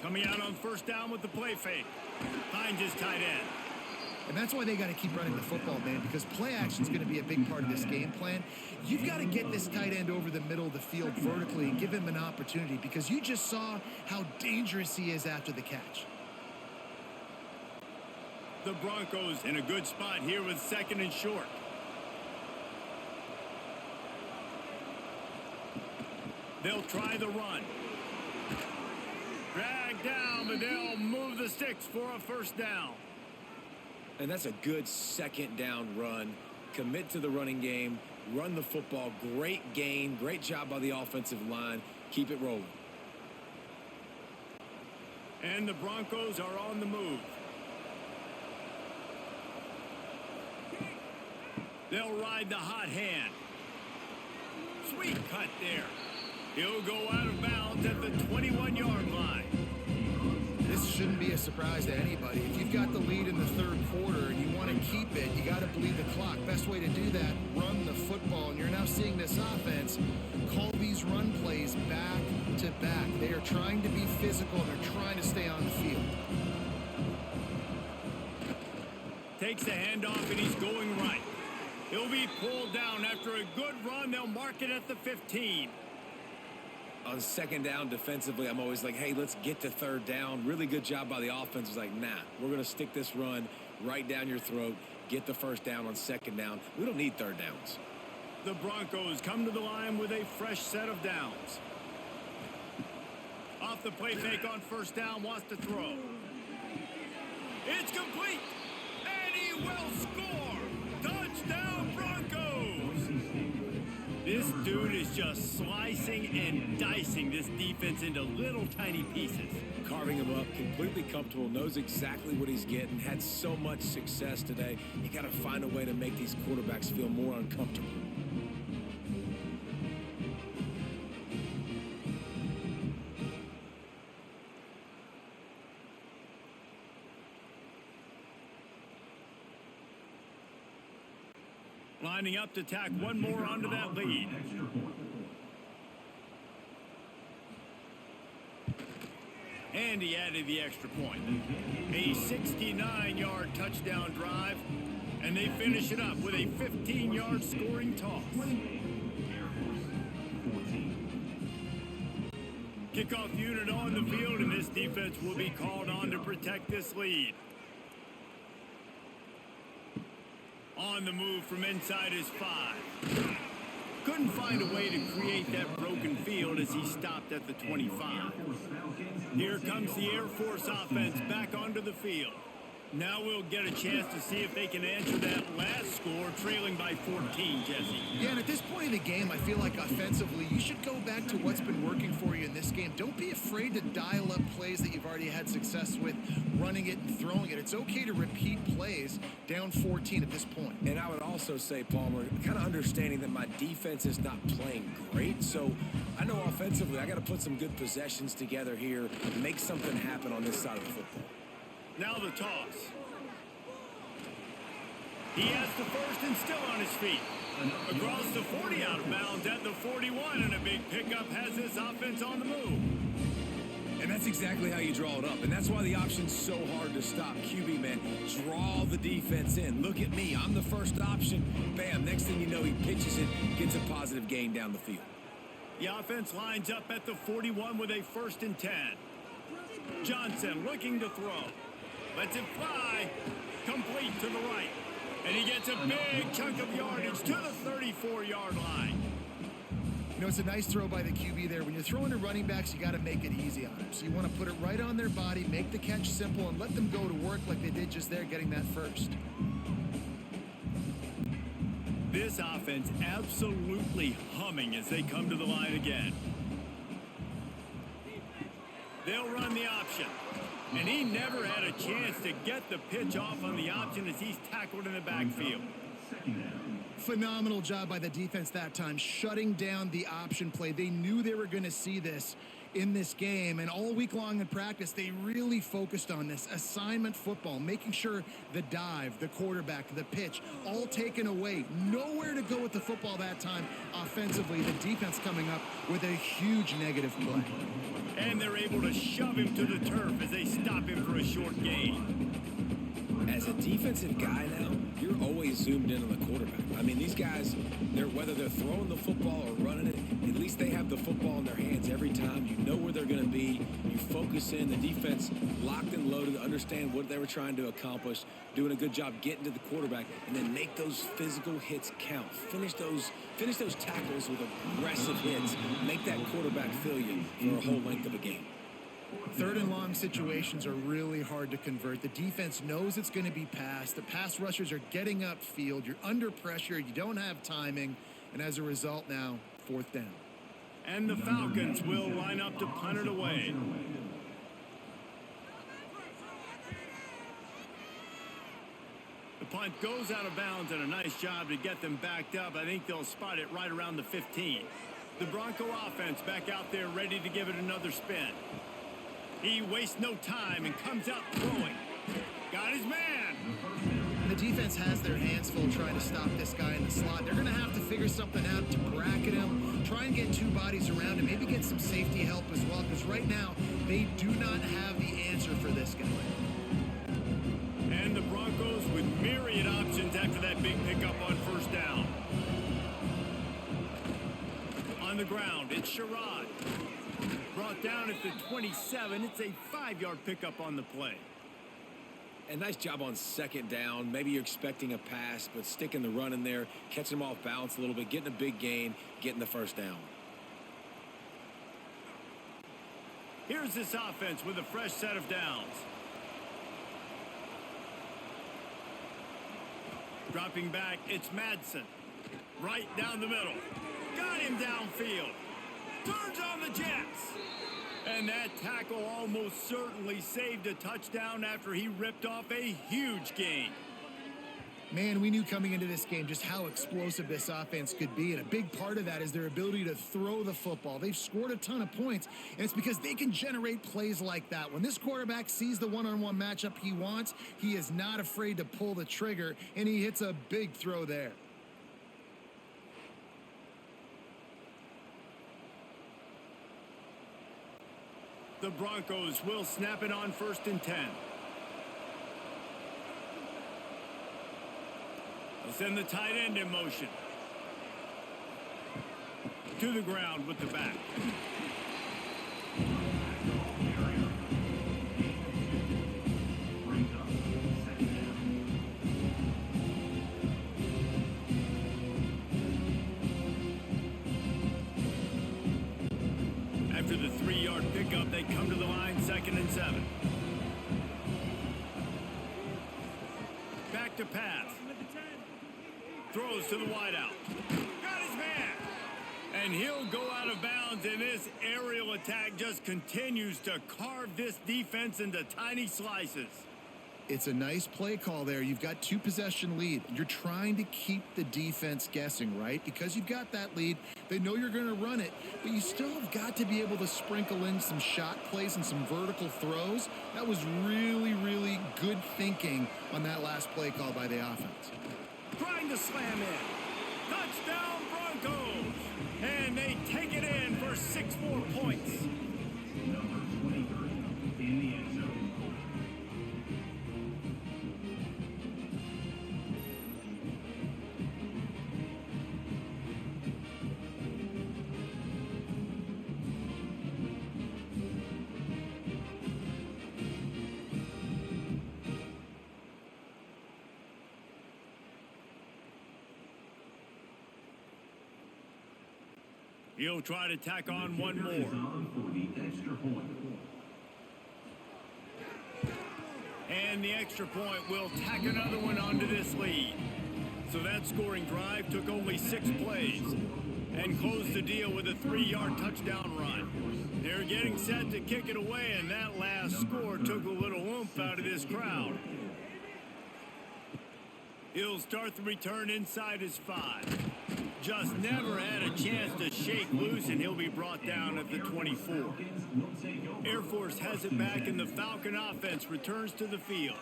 Coming out on first down with the play fake. Finds his tight end. And that's why they got to keep running the football, man, because play action is going to be a big part of this game plan. You've got to get this tight end over the middle of the field vertically and give him an opportunity, because you just saw how dangerous he is after the catch. The Broncos in a good spot here with second and short. They'll try the run. Drag down, but they'll move the sticks for a first down. And that's a good second down run. Commit to the running game. Run the football. Great gain. Great job by the offensive line. Keep it rolling. And the Broncos are on the move. They'll ride the hot hand. Sweet cut there. He'll go out of bounds at the 21-yard line. This shouldn't be a surprise to anybody. If you've got the lead in the third quarter and you want to keep it, you got to bleed the clock. Best way to do that, run the football. And you're now seeing this offense call these run plays back to back. They are trying to be physical, and they're trying to stay on the field. Takes the handoff, and he's going right. He'll be pulled down after a good run. They'll mark it at the 15. On second down defensively, I'm always like, hey, let's get to third down. Really good job by the offense. It's like, nah, we're going to stick this run right down your throat, get the first down on second down. We don't need third downs. The Broncos come to the line with a fresh set of downs. Off the play fake on first down, wants to throw. It's complete, and he will score. Touchdown, Broncos! This dude is just slicing and dicing this defense into little tiny pieces. Carving him up, completely comfortable, knows exactly what he's getting, had so much success today. You got to find a way to make these quarterbacks feel more uncomfortable. Lining up to tack one more onto that lead. And he added the extra point. A 69-yard touchdown drive, and they finish it up with a 15-yard scoring toss. Kickoff unit on the field, and this defense will be called on to protect this lead. On the move from inside his 5. Couldn't find a way to create that broken field as he stopped at the 25. Here comes the Air Force offense back onto the field. Now we'll get a chance to see if they can answer that last score, trailing by 14, Jesse. Yeah, and at this point in the game, I feel like offensively, you should go back to what's been working for you in this game. Don't be afraid to dial up plays that you've already had success with, running it and throwing it. It's okay to repeat plays down 14 at this point. And I would also say, Palmer, kind of understanding that my defense is not playing great, so I know offensively I got to put some good possessions together here and make something happen on this side of the football. Now the toss. He has the first and still on his feet. Across the 40, out of bounds at the 41, and a big pickup has this offense on the move. And that's exactly how you draw it up, and that's why the option's so hard to stop. QB, man, draw the defense in. Look at me. I'm the first option. Bam. Next thing you know, he pitches it, gets a positive gain down the field. The offense lines up at the 41 with a first and 10. Johnson looking to throw. Lets it fly. Complete to the right. And he gets a big chunk of yardage to the 34-yard line. You know, it's a nice throw by the QB there. When you're throwing to running backs, you got to make it easy on them. So you want to put it right on their body, make the catch simple, and let them go to work like they did just there, getting that first. This offense absolutely humming as they come to the line again. They'll run the option. And he never had a chance to get the pitch off on the option as he's tackled in the backfield. Phenomenal job by the defense that time, shutting down the option play. They knew they were going to see this in this game, and all week long in practice, they really focused on this assignment football, making sure the dive, the quarterback, the pitch, all taken away. Nowhere to go with the football that time offensively. The defense coming up with a huge negative play. And they're able to shove him to the turf as they stop him for a short gain. As a defensive guy now, you're always zoomed in on the quarterback. I mean, these guys, whether they're throwing the football or running it, at least they have the football in their hands every time. You know where they're going to be. You focus in. The defense locked and loaded, understand what they were trying to accomplish, doing a good job getting to the quarterback, and then make those physical hits count. Finish those tackles with aggressive hits. Make that quarterback feel you for a whole length of a game. Third and long situations are really hard to convert. The defense knows it's going to be passed. The pass rushers are getting upfield. You're under pressure. You don't have timing. And as a result now, fourth down. And the Falcons will line up to punt it away. The punt goes out of bounds, and a nice job to get them backed up. I think they'll spot it right around the 15. The Bronco offense back out there ready to give it another spin. He wastes no time and comes out throwing. Got his man. And the defense has their hands full trying to stop this guy in the slot. They're going to have to figure something out to bracket him, try and get two bodies around him, maybe get some safety help as well, because right now they do not have the answer for this guy. And the Broncos with myriad options after that big pickup on first down. On the ground, it's Sherrod. Brought down at the 27. It's a 5-yard pickup on the play. And nice job on second down. Maybe you're expecting a pass, but sticking the run in there, catching them off balance a little bit, getting a big gain, getting the first down. Here's this offense with a fresh set of downs. Dropping back, it's Madsen. Right down the middle. Got him downfield. Turns on the Jets. And that tackle almost certainly saved a touchdown after he ripped off a huge gain. Man, we knew coming into this game just how explosive this offense could be, and a big part of that is their ability to throw the football. They've scored a ton of points, and it's because they can generate plays like that. When this quarterback sees the one-on-one matchup he wants, he is not afraid to pull the trigger, and he hits a big throw there. The Broncos will snap it on 1st and 10. They'll send the tight end in motion. To the ground with the back. After the 3-yard pickup, they come to the line, 2nd and 7. Back to pass. Throws to the wideout. Got his man. And he'll go out of bounds, and this aerial attack just continues to carve this defense into tiny slices. It's a nice play call there. You've got 2-possession lead. You're trying to keep the defense guessing, right? Because you've got that lead, they know you're going to run it, but you still have got to be able to sprinkle in some shot plays and some vertical throws. That was really, really good thinking on that last play call by the offense. Trying to slam in. Touchdown Broncos! And they take it in for 6 more points. Number 23 in the end zone. He'll try to tack on one more. For the extra point. And the extra point will tack another one onto this lead. So that scoring drive took only 6 plays and closed the deal with a 3-yard touchdown run. They're getting set to kick it away, and that last score took a little oomph out of this crowd. He'll start the return inside his 5. Just never had a chance to shake loose, and he'll be brought down at the 24. Air Force has it back, and the Falcon offense returns to the field.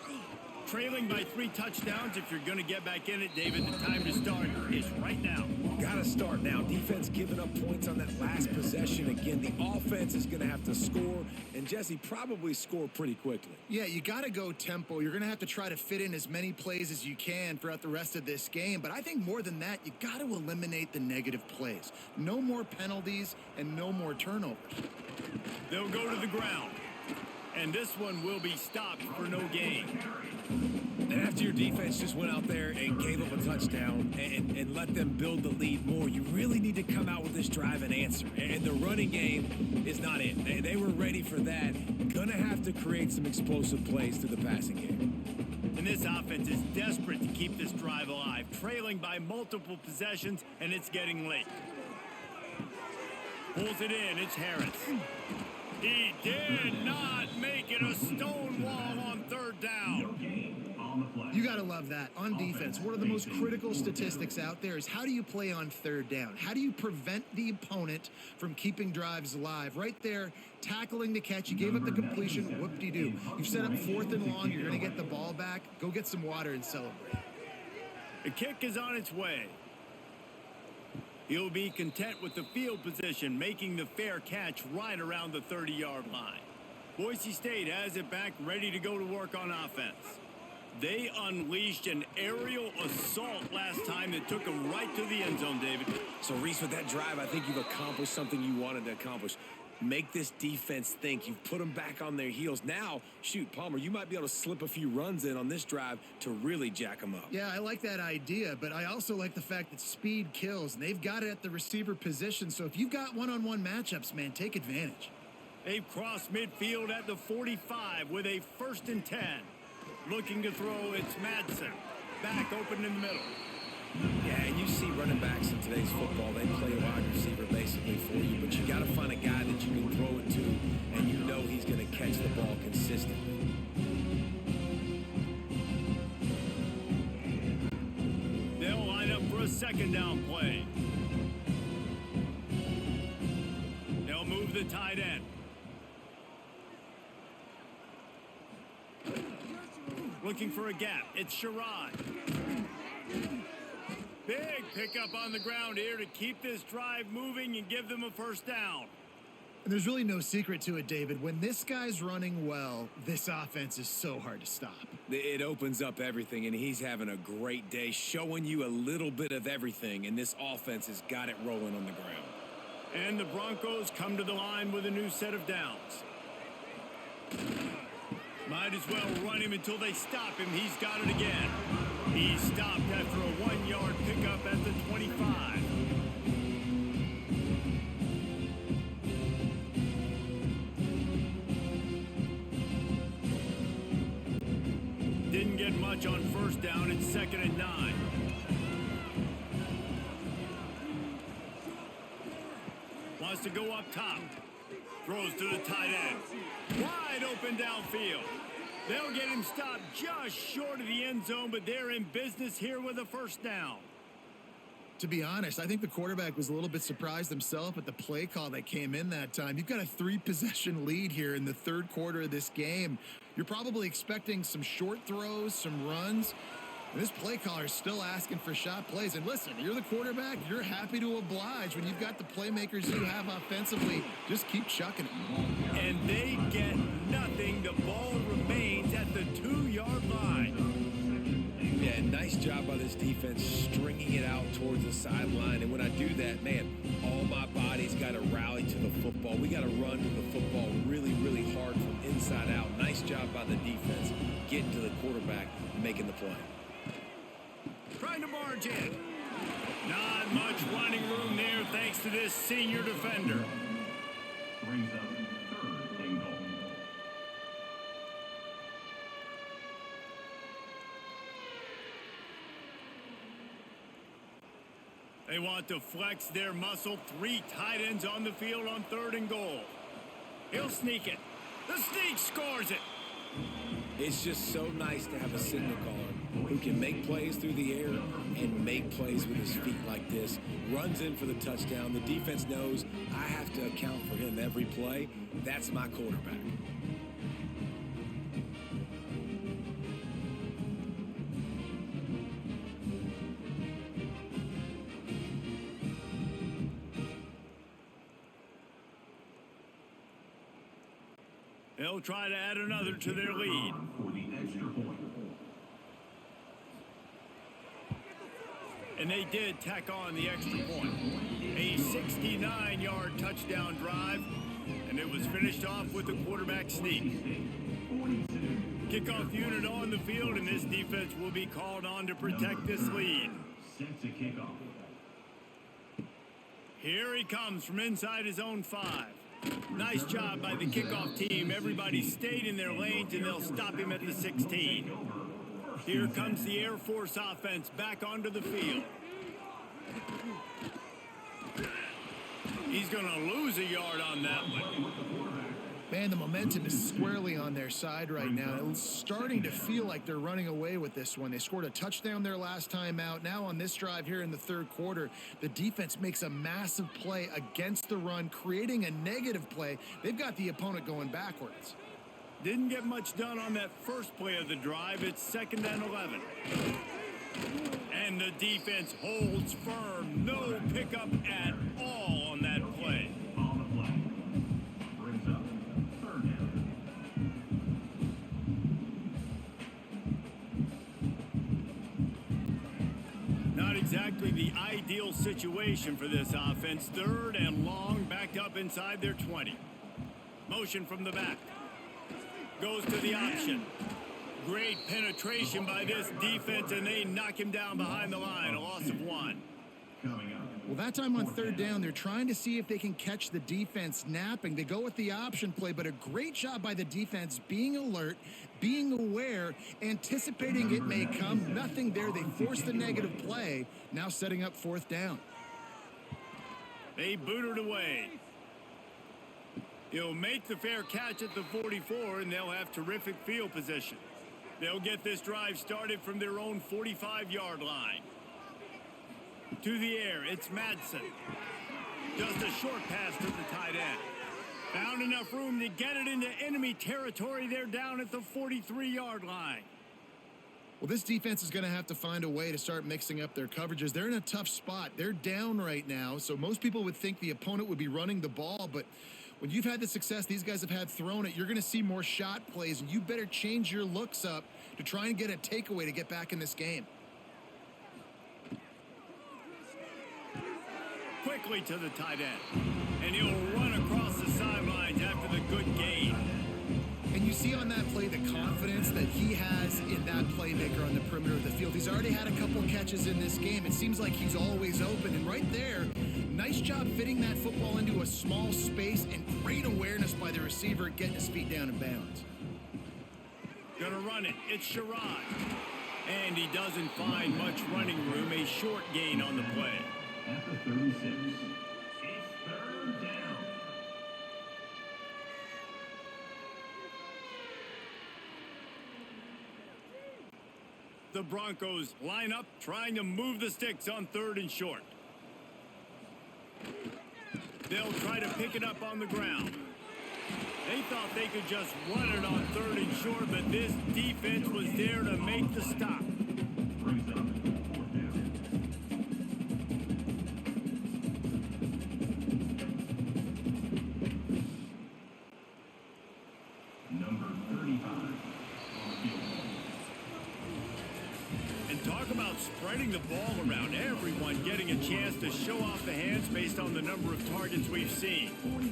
Trailing by 3 touchdowns. If you're going to get back in it, David, the time to start is right now. Got to start now. Defense giving up points on that last possession. Again, the offense is going to have to score, and Jesse probably score pretty quickly. Yeah, you got to go tempo. You're going to have to try to fit in as many plays as you can throughout the rest of this game. But I think more than that, you got to eliminate the negative plays. No more penalties and no more turnovers. They'll go to the ground, and this one will be stopped for no gain. And after your defense just went out there and gave up a touchdown and let them build the lead more, you really need to come out with this drive and answer. And the running game is not it. They were ready for that. Gonna have to create some explosive plays through the passing game. And this offense is desperate to keep this drive alive, trailing by multiple possessions, and it's getting late. Pulls it in. It's Harris. He did not make it a stone wall on 3rd down. You got to love that. On defense, one of the most critical statistics out there is how do you play on 3rd down? How do you prevent the opponent from keeping drives alive? Right there, tackling the catch. You gave up the completion. Whoop-de-doo. You've set up 4th and long. You're going to get the ball back. Go get some water and celebrate. The kick is on its way. He'll be content with the field position, making the fair catch right around the 30-yard line. Boise State has it back, ready to go to work on offense. They unleashed an aerial assault last time that took them right to the end zone, David. So, Reese, with that drive, I think you've accomplished something you wanted to accomplish. Make this defense think. You've put them back on their heels. Now, shoot, Palmer, you might be able to slip a few runs in on this drive to really jack them up. Yeah, I like that idea, but I also like the fact that speed kills, and they've got it at the receiver position. So if you've got one-on-one matchups, man, take advantage. They've crossed midfield at the 45 with a 1st and 10. Looking to throw, it's Madsen. Back open in the middle. Yeah, and you see running backs in today's football, they play a wide receiver basically for you, but you got to find a guy that you can throw it to, and you know he's going to catch the ball consistently. They'll line up for a 2nd down play. They'll move the tight end. Looking for a gap. It's Sherrod. Big pickup on the ground here to keep this drive moving and give them a 1st down. And there's really no secret to it, David. When this guy's running well, this offense is so hard to stop. It opens up everything, and he's having a great day, showing you a little bit of everything, and this offense has got it rolling on the ground. And the Broncos come to the line with a new set of downs. Might as well run him until they stop him. He's got it again. He's stopped after a 1-yard pickup at the 25. Didn't get much on 1st down. It's 2nd and 9. Wants to go up top. Throws to the tight end. Wide open downfield. They'll get him stopped just short of the end zone, but they're in business here with a 1st down. To be honest, I think the quarterback was a little bit surprised himself at the play call that came in that time. You've got a 3-possession lead here in the 3rd quarter of this game. You're probably expecting some short throws, some runs. And this play caller is still asking for shot plays. And listen, you're the quarterback. You're happy to oblige when you've got the playmakers you have offensively. Just keep chucking it. And they get nothing. The ball remains at the 2-yard line. Yeah, nice job by this defense stringing it out towards the sideline. And when I do that, man, all my body's got to rally to the football. We got to run to the football really, really hard from inside out. Nice job by the defense getting to the quarterback and making the play. Trying to barge in. Not much running room there thanks to this senior defender. Brings up 3rd and goal. They want to flex their muscle. 3 tight ends on the field on 3rd and goal. He'll sneak it. The sneak scores it. It's just so nice to have a signal caller who can make plays through the air and make plays with his feet like this. Runs in for the touchdown. The defense knows I have to account for him every play. That's my quarterback. They'll try to add another to their lead. For the extra point. And they did tack on the extra point. A 69-yard touchdown drive, and it was finished off with a quarterback sneak. Kickoff unit on the field, and this defense will be called on to protect this lead. Set to kickoff. Here he comes from inside his own 5. Nice job by the kickoff team. Everybody stayed in their lanes, and they'll stop him at the 16. Here comes the Air Force offense back onto the field. He's going to lose a yard on that one. Man, the momentum is squarely on their side right now. It's starting to feel like they're running away with this one. They scored a touchdown their last time out. Now on this drive here in the third quarter, the defense makes a massive play against the run, creating a negative play. They've got the opponent going backwards. Didn't get much done on that first play of the drive. It's 2nd and 11. And the defense holds firm. No pickup at all on that play. On the play. Brings up 3rd down. Not exactly the ideal situation for this offense. 3rd and long, backed up inside their 20. Motion from the back. Goes to the option. Great penetration by this defense, and they knock him down behind the line. A loss of 1. Coming up. Well, that time on 3rd down, they're trying to see if they can catch the defense napping. They go with the option play, but a great job by the defense being alert, being aware, anticipating it may come. Nothing there. They force the negative play, now setting up 4th down. They boot it away. He'll make the fair catch at the 44, and they'll have terrific field position. They'll get this drive started from their own 45-yard line. To the air, it's Madsen. Just a short pass to the tight end. Found enough room to get it into enemy territory. They're down at the 43-yard line. Well, this defense is going to have to find a way to start mixing up their coverages. They're in a tough spot. They're down right now, so most people would think the opponent would be running the ball, but when you've had the success these guys have had throwing it, you're going to see more shot plays, and you better change your looks up to try and get a takeaway to get back in this game. Quickly to the tight end, and he'll run across the sidelines after the good gain. And you see on that play the confidence that he has in that playmaker on the perimeter of the field. He's already had a couple catches in this game. It seems like he's always open. And right there, nice job fitting that football into a small space, and great awareness by the receiver getting his feet down in bounds. Gonna run it. It's Sherrod. And he doesn't find much running room. A short gain on the play. At the 36. It's 3rd down. The Broncos line up, trying to move the sticks on 3rd and short. They'll try to pick it up on the ground. They thought they could just run it on 3rd and short, but this defense was there to make the stop. Brings up 4th down. Number 35. On the field. And talk about spreading the ball around. Everyone getting a chance to show off the hands based on the number of targets we've seen. 42.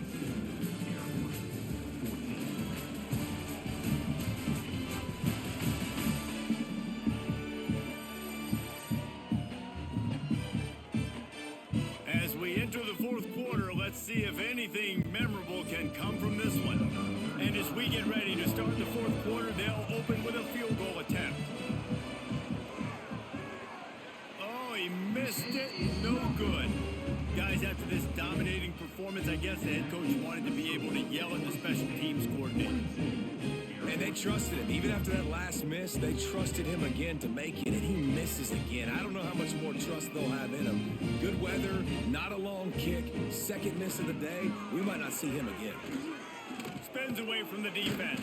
Air Force 14. As we enter the 4th quarter, let's see if anything memorable can come from this one. And as we get ready to start the 4th quarter, they'll open with a field goal attempt. Oh, he missed it. No good. Guys, after this dominating performance, I guess the head coach wanted to be able to yell at the special teams coordinator. And they trusted him. Even after that last miss, they trusted him again to make it, and he misses again. I don't know how much more trust they'll have in him. Good weather, not a long kick, second miss of the day. We might not see him again. Spins away from the defense.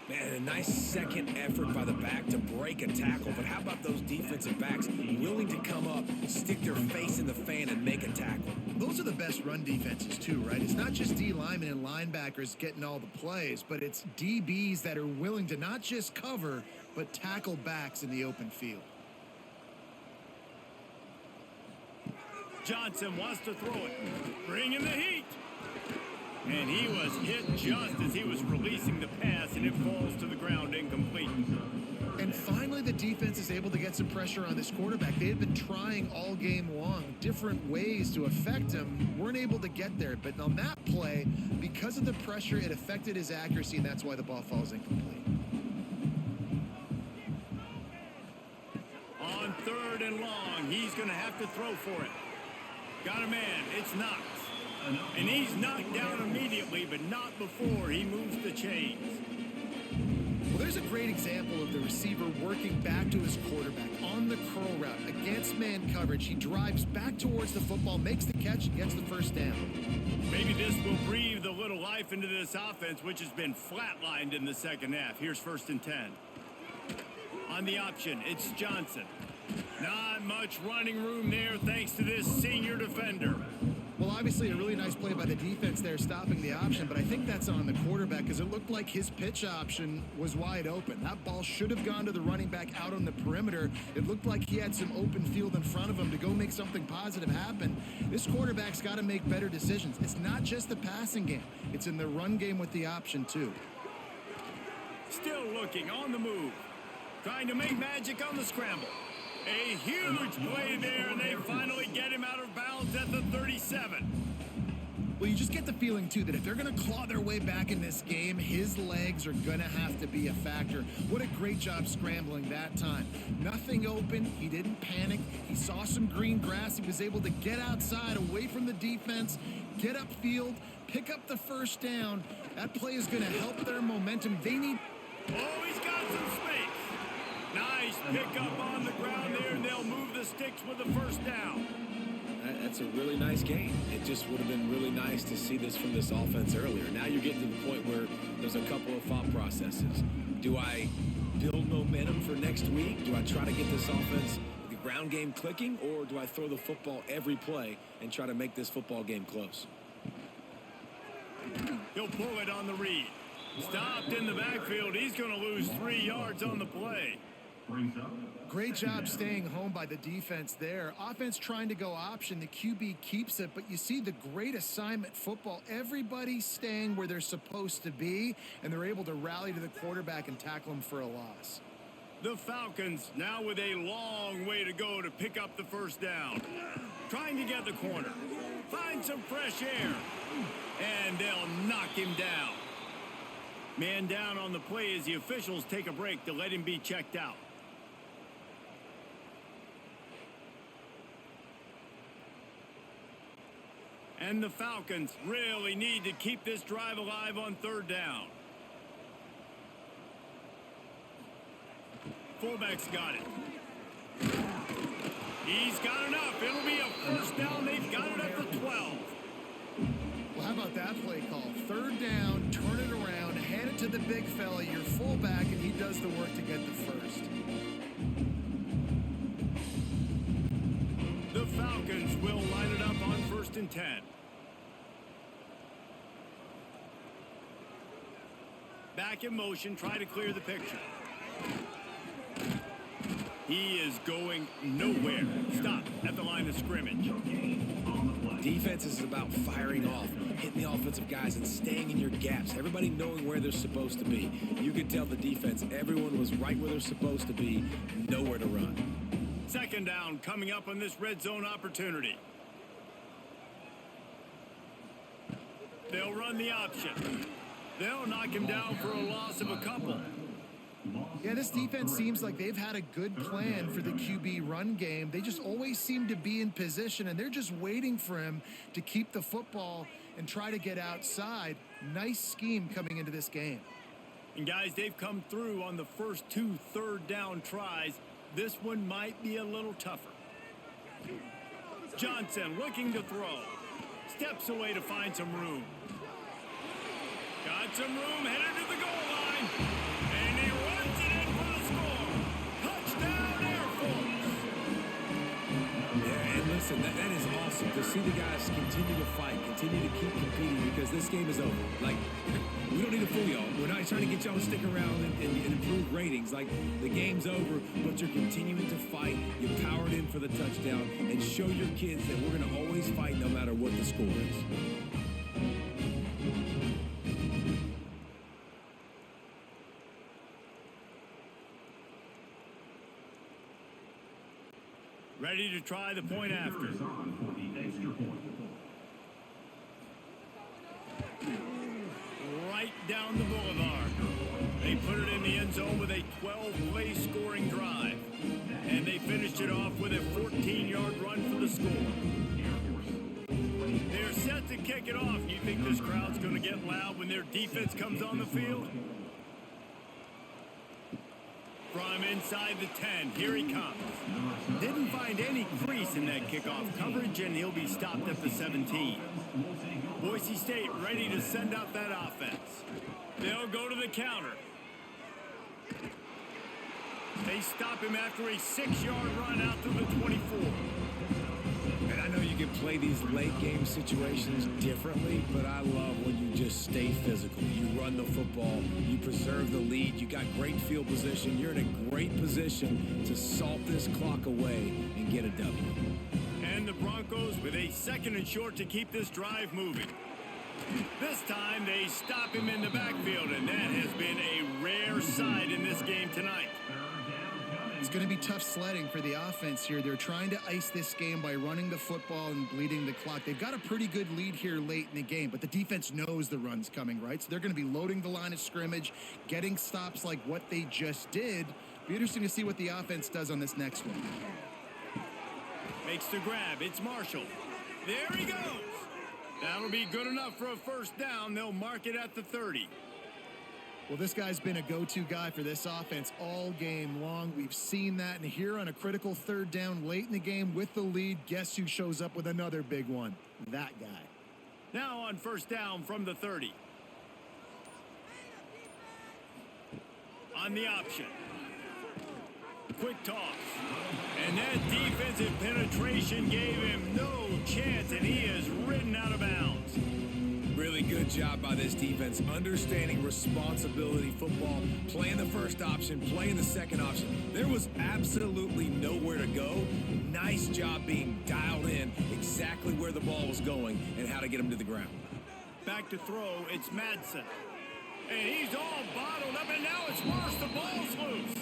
Man, a nice second effort by the back to break a tackle. But how about those defensive backs willing to come up, stick their face in the fan, and make a tackle? Those are the best run defenses too, right? It's not just D linemen and linebackers getting all the plays, but it's DBs that are willing to not just cover, but tackle backs in the open field. Johnson wants to throw it. Bringing the heat. And he was hit just as he was releasing the pass, and it falls to the ground incomplete. And finally, the defense is able to get some pressure on this quarterback. They had been trying all game long different ways to affect him. Weren't able to get there. But on that play, because of the pressure, it affected his accuracy, and that's why the ball falls incomplete. On 3rd and long, he's going to have to throw for it. Got a man. It's Knox. And he's knocked down immediately, but not before he moves the chains. Well, there's a great example of the receiver working back to his quarterback on the curl route against man coverage. He drives back towards the football, makes the catch, and gets the first down. Maybe this will breathe a little life into this offense, which has been flatlined in the second half. Here's 1st and 10. On the option, it's Johnson. Not much running room there thanks to this senior defender. Well, obviously a really nice play by the defense there stopping the option, but I think that's on the quarterback because it looked like his pitch option was wide open. That ball should have gone to the running back out on the perimeter. It looked like he had some open field in front of him to go make something positive happen. This quarterback's got to make better decisions. It's not just the passing game. It's in the run game with the option too. Still looking on the move. Trying to make magic on the scramble. A huge play there, and they finally get him out of bounds at the 37. Well, you just get the feeling, too, that if they're going to claw their way back in this game, his legs are going to have to be a factor. What a great job scrambling that time. Nothing open. He didn't panic. He saw some green grass. He was able to get outside, away from the defense, get upfield, pick up the first down. That play is going to help their momentum. They need... Oh, he's got some space. Nice pickup on the ground there, and they'll move the sticks with the first down. That's a really nice game. It just would have been really nice to see this from this offense earlier. Now you're getting to the point where there's a couple of thought processes. Do I build momentum for next week? Do I try to get this offense, the ground game clicking, or do I throw the football every play and try to make this football game close? He'll pull it on the read. Stopped in the backfield. He's going to lose 3 yards on the play. Great job staying home by the defense there. Offense trying to go option. The QB keeps it, but you see the great assignment football. Everybody staying where they're supposed to be, and they're able to rally to the quarterback and tackle him for a loss. The Falcons now with a long way to go to pick up the first down. Trying to get the corner. Find some fresh air. And they'll knock him down. Man down on the play as the officials take a break to let him be checked out. And the Falcons really need to keep this drive alive on 3rd down. Fullback's got it. He's got enough. It'll be a first down. They've got it at the 12. Well, how about that play call? 3rd down, turn it around, hand it to the big fella, your fullback, and he does the work to get the first. The Falcons will line it up on 1st and 10. Back in motion, try to clear the picture. He is going nowhere. Stop at the line of scrimmage. Defense is about firing off, hitting the offensive guys, and staying in your gaps. Everybody knowing where they're supposed to be. You could tell the defense, everyone was right where they're supposed to be, nowhere to run. 2nd down coming up on this red zone opportunity. They'll run the option. They'll knock him down for a loss of a couple. Yeah, this defense seems like they've had a good plan for the QB run game. They just always seem to be in position, and they're just waiting for him to keep the football and try to get outside. Nice scheme coming into this game. And guys, they've come through on the first 2 third-down tries. This one might be a little tougher. Johnson looking to throw. Steps away to find some room. Got some room, headed to the goal line. And he runs it in for the score. Touchdown, Air Force. Yeah, and listen, that is awesome to see the guys continue to fight, continue to keep competing, because this game is over. Like, we don't need to fool y'all. We're not trying to get y'all to stick around and improve ratings. Like, the game's over, but you're continuing to fight. You powered in for the touchdown, and show your kids that we're going to always fight no matter what the score is. Ready to try the point after. Is on for the extra point. Right down the boulevard. They put it in the end zone with a 12-play scoring drive. And they finished it off with a 14-yard run for the score. They're set to kick it off. You think this crowd's going to get loud when their defense comes on the field? From inside the 10, here he comes. Didn't find any crease in that kickoff coverage, and he'll be stopped at the 17. Boise State ready to send out that offense. They'll go to the counter. They stop him after a 6-yard run out to the 24. And I know you can play these late game situations differently, but I love when you just stay physical. You run the football, you preserve the lead, you got great field position, you're in a great position to salt this clock away and get a W. And the Broncos with a 2nd and short to keep this drive moving. This time they stop him in the backfield, and that has been a rare sight in this game tonight. It's going to be tough sledding for the offense here. They're trying to ice this game by running the football and bleeding the clock. They've got a pretty good lead here late in the game, but the defense knows the run's coming, right? So they're going to be loading the line of scrimmage, getting stops like what they just did. Be interesting to see what the offense does on this next one. Makes the grab. It's Marshall. There he goes. That'll be good enough for a first down. They'll mark it at the 30. Well, this guy's been a go-to guy for this offense all game long. We've seen that, and here on a critical 3rd down late in the game with the lead, guess who shows up with another big one? That guy. Now on first down from the 30. On the option. Quick toss. And that defensive penetration gave him no chance, and he is ridden out of bounds. Really good job by this defense, understanding responsibility football, playing the first option, playing the second option. There was absolutely nowhere to go. Nice job being dialed in exactly where the ball was going and how to get him to the ground. Back to throw, it's Madsen. And he's all bottled up, and now it's worse. The ball's loose.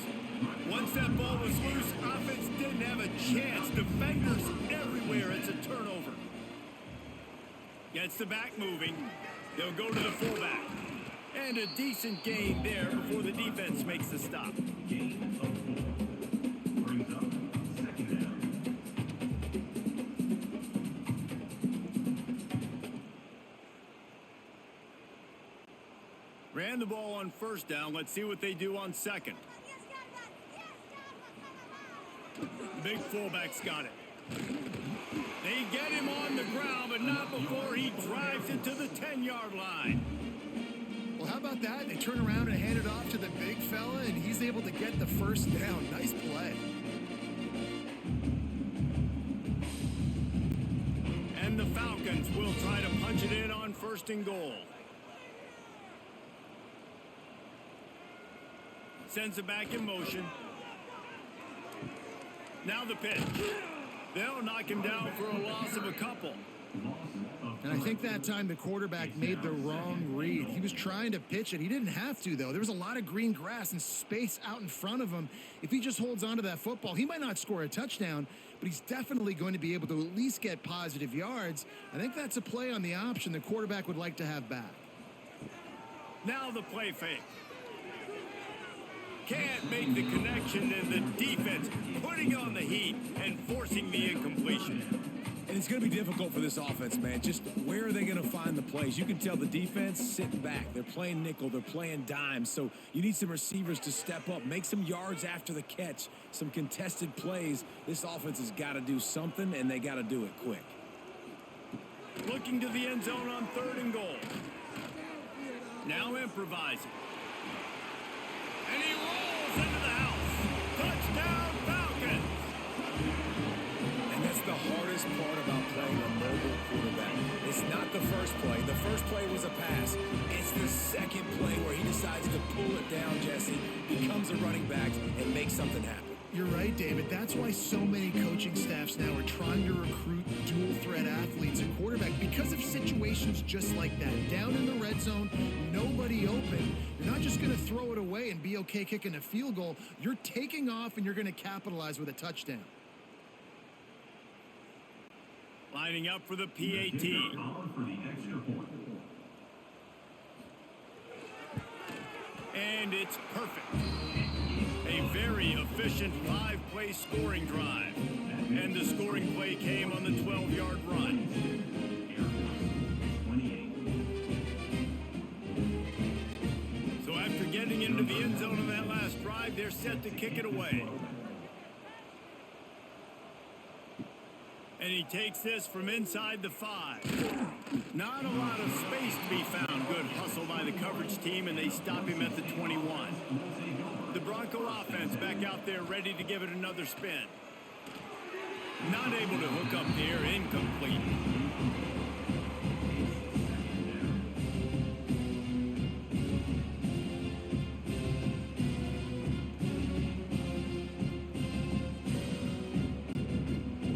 Once that ball was loose, offense didn't have a chance. Defenders everywhere. It's a turnover. Gets the back moving. They'll go to the fullback. And a decent gain there before the defense makes the stop. Gain of 4. Brings up 2nd down. Ran the ball on first down. Let's see what they do on second. Big fullback's got it. They get him on the ground, but not before he drives it to the 10-yard line. Well, how about that? They turn around and hand it off to the big fella, and he's able to get the first down. Nice play. And the Falcons will try to punch it in on 1st and goal. Sends it back in motion. Now the pitch. They'll knock him down for a loss of a couple. And I think that time the quarterback made the wrong read. He was trying to pitch it. He didn't have to, though. There was a lot of green grass and space out in front of him. If he just holds on to that football, he might not score a touchdown, but he's definitely going to be able to at least get positive yards. I think that's a play on the option the quarterback would like to have back. Now the play fake. Can't make the connection, and the defense putting on the heat and forcing the incompletion. And it's going to be difficult for this offense, man. Just where are they going to find the plays? You can tell the defense sitting back. They're playing nickel. They're playing dime. So you need some receivers to step up, make some yards after the catch, some contested plays. This offense has got to do something, and they got to do it quick. Looking to the end zone on 3rd and goal. Now improvising. And he rolls into the house. Touchdown, Falcons! And that's the hardest part about playing a mobile quarterback. It's not the first play. The first play was a pass. It's the second play where he decides to pull it down, Jesse, becomes a running back, and makes something happen. You're right, David. That's why so many coaching staffs now are trying to recruit dual-threat athletes at quarterback because of situations just like that. Down in the red zone, nobody open. You're not just going to throw it away and be okay kicking a field goal. You're taking off, and you're going to capitalize with a touchdown. Lining up for the PAT. And it's perfect. A very efficient 5-play scoring drive. And the scoring play came on the 12-yard run. So after getting into the end zone on that last drive, they're set to kick it away. And he takes this from inside the 5. Not a lot of space to be found. Good hustle by the coverage team, and they stop him at the 21. The Bronco offense back out there ready to give it another spin. Not able to hook up there, incomplete.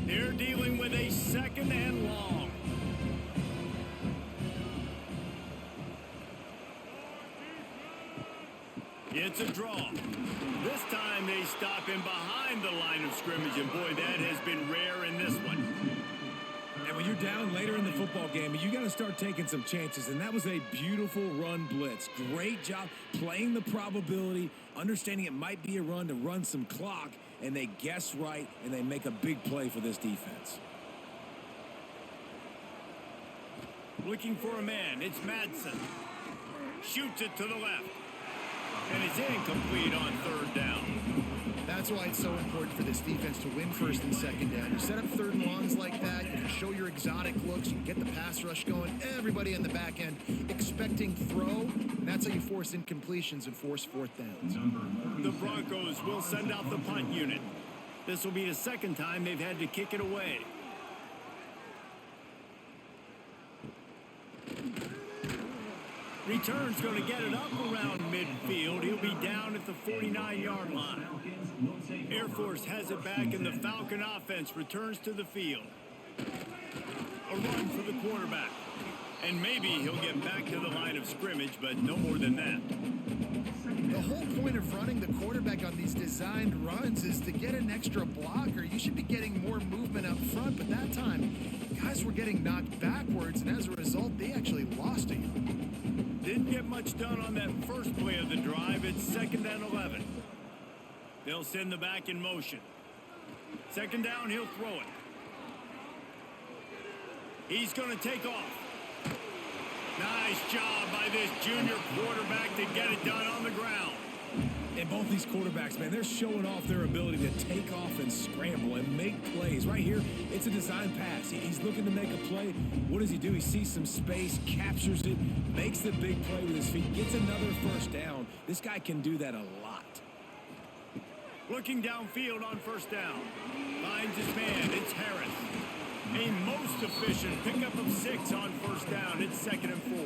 They're dealing with a 2nd and long. It's a draw. This time they stop him behind the line of scrimmage, and boy, that has been rare in this one. And when you're down later in the football game, you got to start taking some chances, and that was a beautiful run blitz. Great job playing the probability, understanding it might be a run to run some clock, and they guess right, and they make a big play for this defense. Looking for a man, it's Madsen. Shoots it to the left. And it's incomplete on 3rd down. That's why it's so important for this defense to win 1st and 2nd down. You set up 3rd and longs like that, you can show your exotic looks, you can get the pass rush going, everybody in the back end expecting throw, and that's how you force incompletions and force 4th downs. The Broncos will send out the punt unit. This will be the 2nd time they've had to kick it away. Return's going to get it up around midfield. He'll be down at the 49-yard line. Air Force has it back, and the Falcon offense returns to the field. A run for the quarterback. And maybe he'll get back to the line of scrimmage, but no more than that. The whole point of running the quarterback on these designed runs is to get an extra blocker. You should be getting more movement up front, but that time, guys were getting knocked backwards, and as a result, they actually lost a yard. Didn't get much done on that first play of the drive. It's 2nd and 11. They'll send the back in motion. 2nd down, he'll throw it. He's going to take off. Nice job by this junior quarterback to get it done on the ground. And both these quarterbacks, man, they're showing off their ability to take off and scramble and make plays. Right here, it's a design pass. He's looking to make a play. What does he do? He sees some space, captures it, makes the big play with his feet, gets another 1st down. This guy can do that a lot. Looking downfield on 1st down. Finds his man. It's Harris. A most efficient pickup of 6 on 1st down. It's 2nd and 4.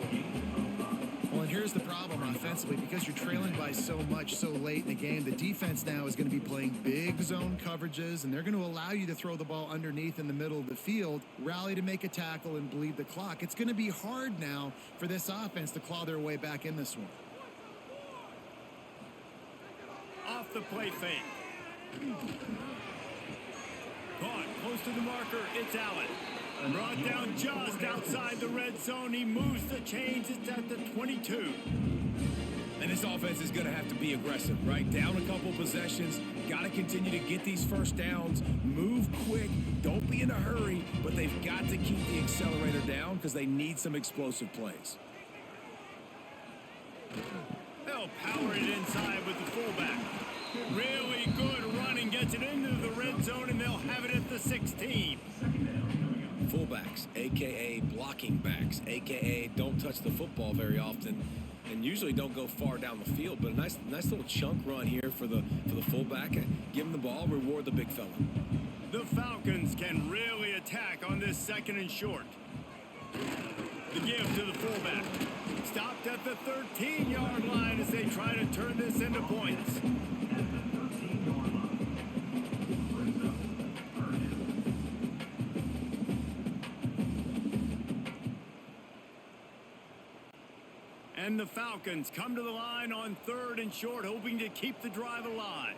Well, and here's the problem offensively. Because you're trailing by so much so late in the game, the defense now is going to be playing big zone coverages, and they're going to allow you to throw the ball underneath in the middle of the field, rally to make a tackle, and bleed the clock. It's going to be hard now for this offense to claw their way back in this one. Off the play fake. Caught close to the marker. It's Allen. Brought down just outside the red zone. He moves the chains. It's at the 22. And this offense is going to have to be aggressive, right? Down a couple possessions, got to continue to get these first downs, move quick, don't be in a hurry, but they've got to keep the accelerator down because they need some explosive plays. They'll power it inside with the fullback. Really good running, gets it into the red zone, and they'll have it at the 16. Fullbacks, a.k.a. blocking backs, a.k.a. don't touch the football very often and usually don't go far down the field, but a nice little chunk run here for the fullback. Give him the ball, reward the big fella. The Falcons can really attack on this 2nd and short. The give to the fullback. Stopped at the 13-yard line as they try to turn this into points. And the Falcons come to the line on 3rd and short, hoping to keep the drive alive.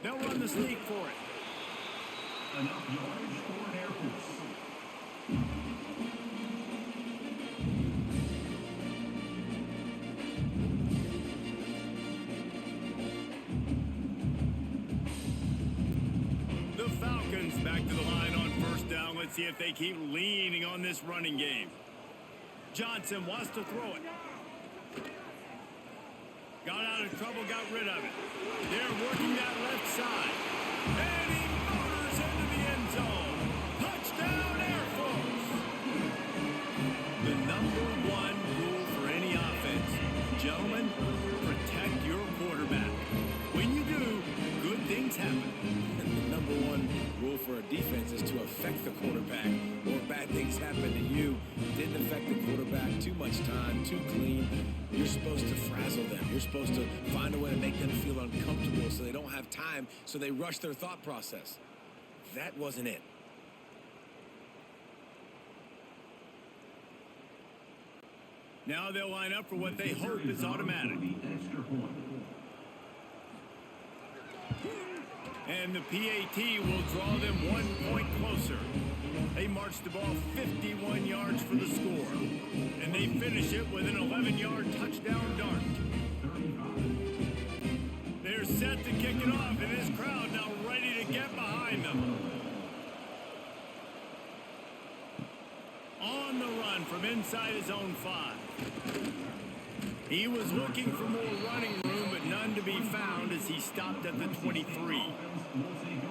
They'll run the sneak for it. Enough yards for an Air Force. The Falcons back to the line on 1st down. Let's see if they keep leaning on this running game. Johnson wants to throw it. Got out of trouble, got rid of it. They're working that left side. And he motors into the end zone. Touchdown, Air Force. The #1 rule for any offense. Gentlemen, protect your quarterback. When you do, good things happen. And the #1 rule for a defense is to affect the quarterback, or bad things happen to you. Didn't affect the quarterback, too much time, too clean. You're supposed to frazzle them. You're supposed to find a way to make them feel uncomfortable so they don't have time, so they rush their thought process. That wasn't it. Now they'll line up for what they hope is automatic. Extra point. And the PAT will draw them 1 point closer. They march the ball 51 yards for the score. And they finish it with an 11-yard touchdown dart. They're set to kick it off, and this crowd now ready to get behind them. On the run from inside his own 5. He was looking for more running room, but none to be found as he stopped at the 23.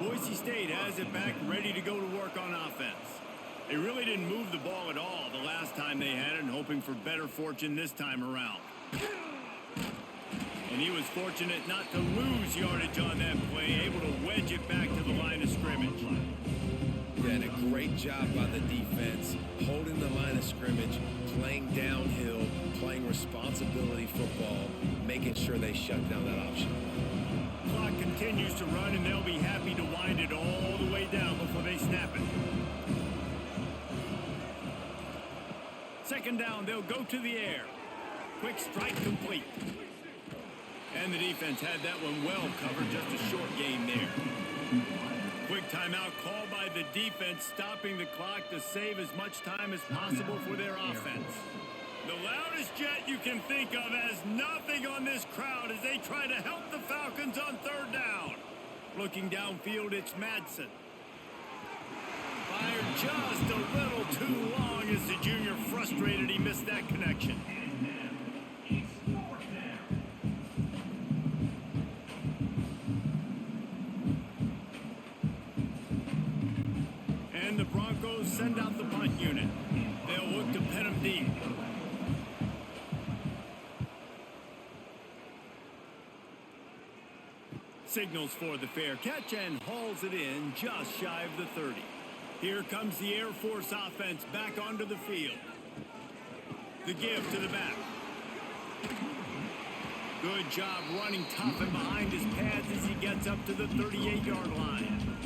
Boise State has it back, ready to go to work on offense. They really didn't move the ball at all the last time they had it, and hoping for better fortune this time around. And he was fortunate not to lose yardage on that play, able to wedge it back to the line of scrimmage. Yeah, and a great job by the defense, holding the line of scrimmage, playing downhill, playing responsibility football, making sure they shut down that option. Clock continues to run, and they'll be happy to wind it all the way down before they snap it. 2nd down, they'll go to the air. Quick strike complete. And the defense had that one well covered, just a short game there. Quick timeout called by the defense, stopping the clock to save as much time as possible for their offense. The loudest jet you can think of has nothing on this crowd as they try to help the Falcons on 3rd down. Looking downfield, it's Madsen. Fired just a little too long as the junior frustrated he missed that connection. And the Broncos send out the punt unit. They'll look to pin him deep. Signals for the fair catch and hauls it in just shy of the 30. Here comes the Air Force offense back onto the field. The give to the back. Good job running tough and behind his pads as he gets up to the 38-yard line.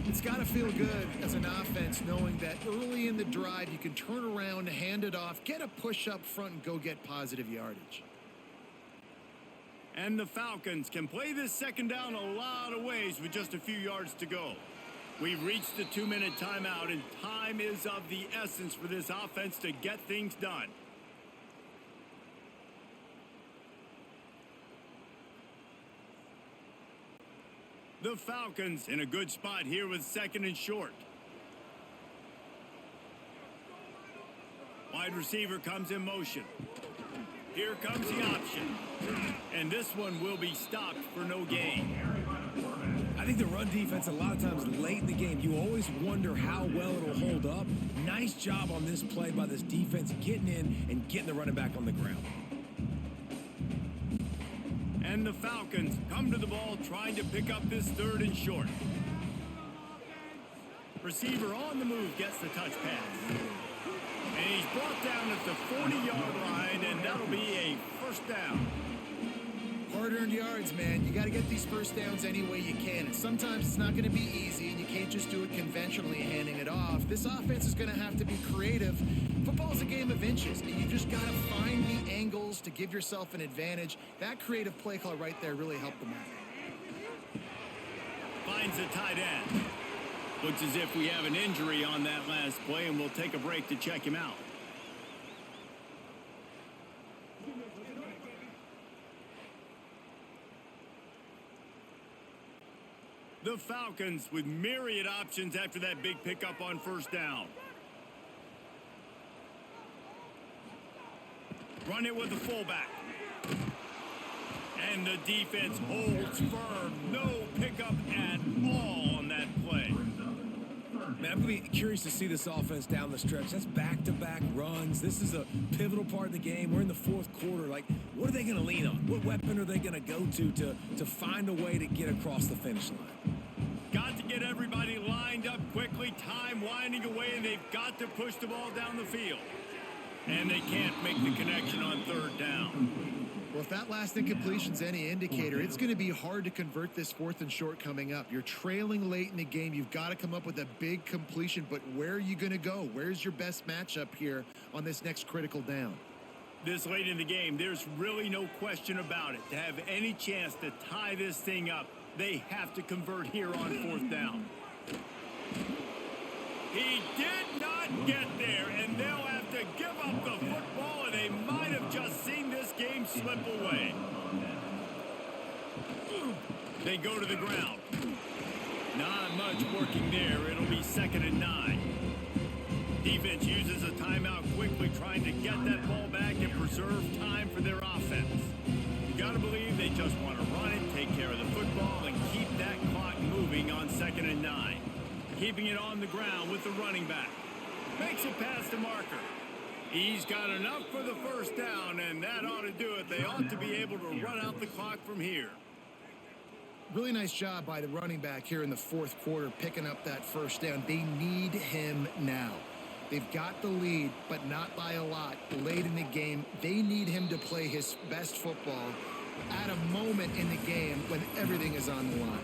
It's got to feel good as an offense knowing that early in the drive you can turn around, hand it off, get a push up front, and go get positive yardage. And the Falcons can play this 2nd down a lot of ways with just a few yards to go. We've reached the 2-minute timeout, and time is of the essence for this offense to get things done. The Falcons in a good spot here with 2nd and short. Wide receiver comes in motion. Here comes the option. And this one will be stopped for no gain. I think the run defense, a lot of times late in the game, you always wonder how well it'll hold up. Nice job on this play by this defense, getting in and getting the running back on the ground. And the Falcons come to the ball trying to pick up this 3rd and short. Receiver on the move gets the touch pass. And he's brought down at the 40-yard line, and that'll be a first down. Hard-earned yards, man. You got to get these first downs any way you can. And sometimes it's not going to be easy, and you can't just do it conventionally handing it off. This offense is going to have to be creative. Football's a game of inches, and you just got to find the angles to give yourself an advantage. That creative play call right there really helped them out. Finds the tight end. Looks as if we have an injury on that last play, and we'll take a break to check him out. The Falcons with myriad options after that big pickup on first down. Run it with the fullback. And the defense holds firm. No pickup at all on that play. Man, I'm going to be curious to see this offense down the stretch. That's back-to-back runs. This is a pivotal part of the game. We're in the 4th quarter. Like, what are they going to lean on? What weapon are they going to go to find a way to get across the finish line? Got to get everybody lined up quickly. Time winding away, and they've got to push the ball down the field. And they can't make the connection on 3rd down. Well, if that last incompletion's any indicator, it's going to be hard to convert this 4th and short coming up. You're trailing late in the game. You've got to come up with a big completion, but where are you going to go? Where's your best matchup here on this next critical down? This late in the game, there's really no question about it. To have any chance to tie this thing up, they have to convert here on 4th down. He did not get there, and they'll have to give up the football, and they might have just seen this game slip away. They go to the ground. Not much working there. It'll be 2nd and 9. Defense uses a timeout quickly, trying to get that ball back and preserve time for their offense. You got to believe they just want to run it, take care of the football, and keep that clock moving on 2nd and 9. Keeping it on the ground with the running back. Makes it past the marker. He's got enough for the first down, and that ought to do it. They ought to be able to run out the clock from here. Really nice job by the running back here in the 4th quarter, picking up that first down. They need him now. They've got the lead, but not by a lot. Late in the game, they need him to play his best football at a moment in the game when everything is on the line.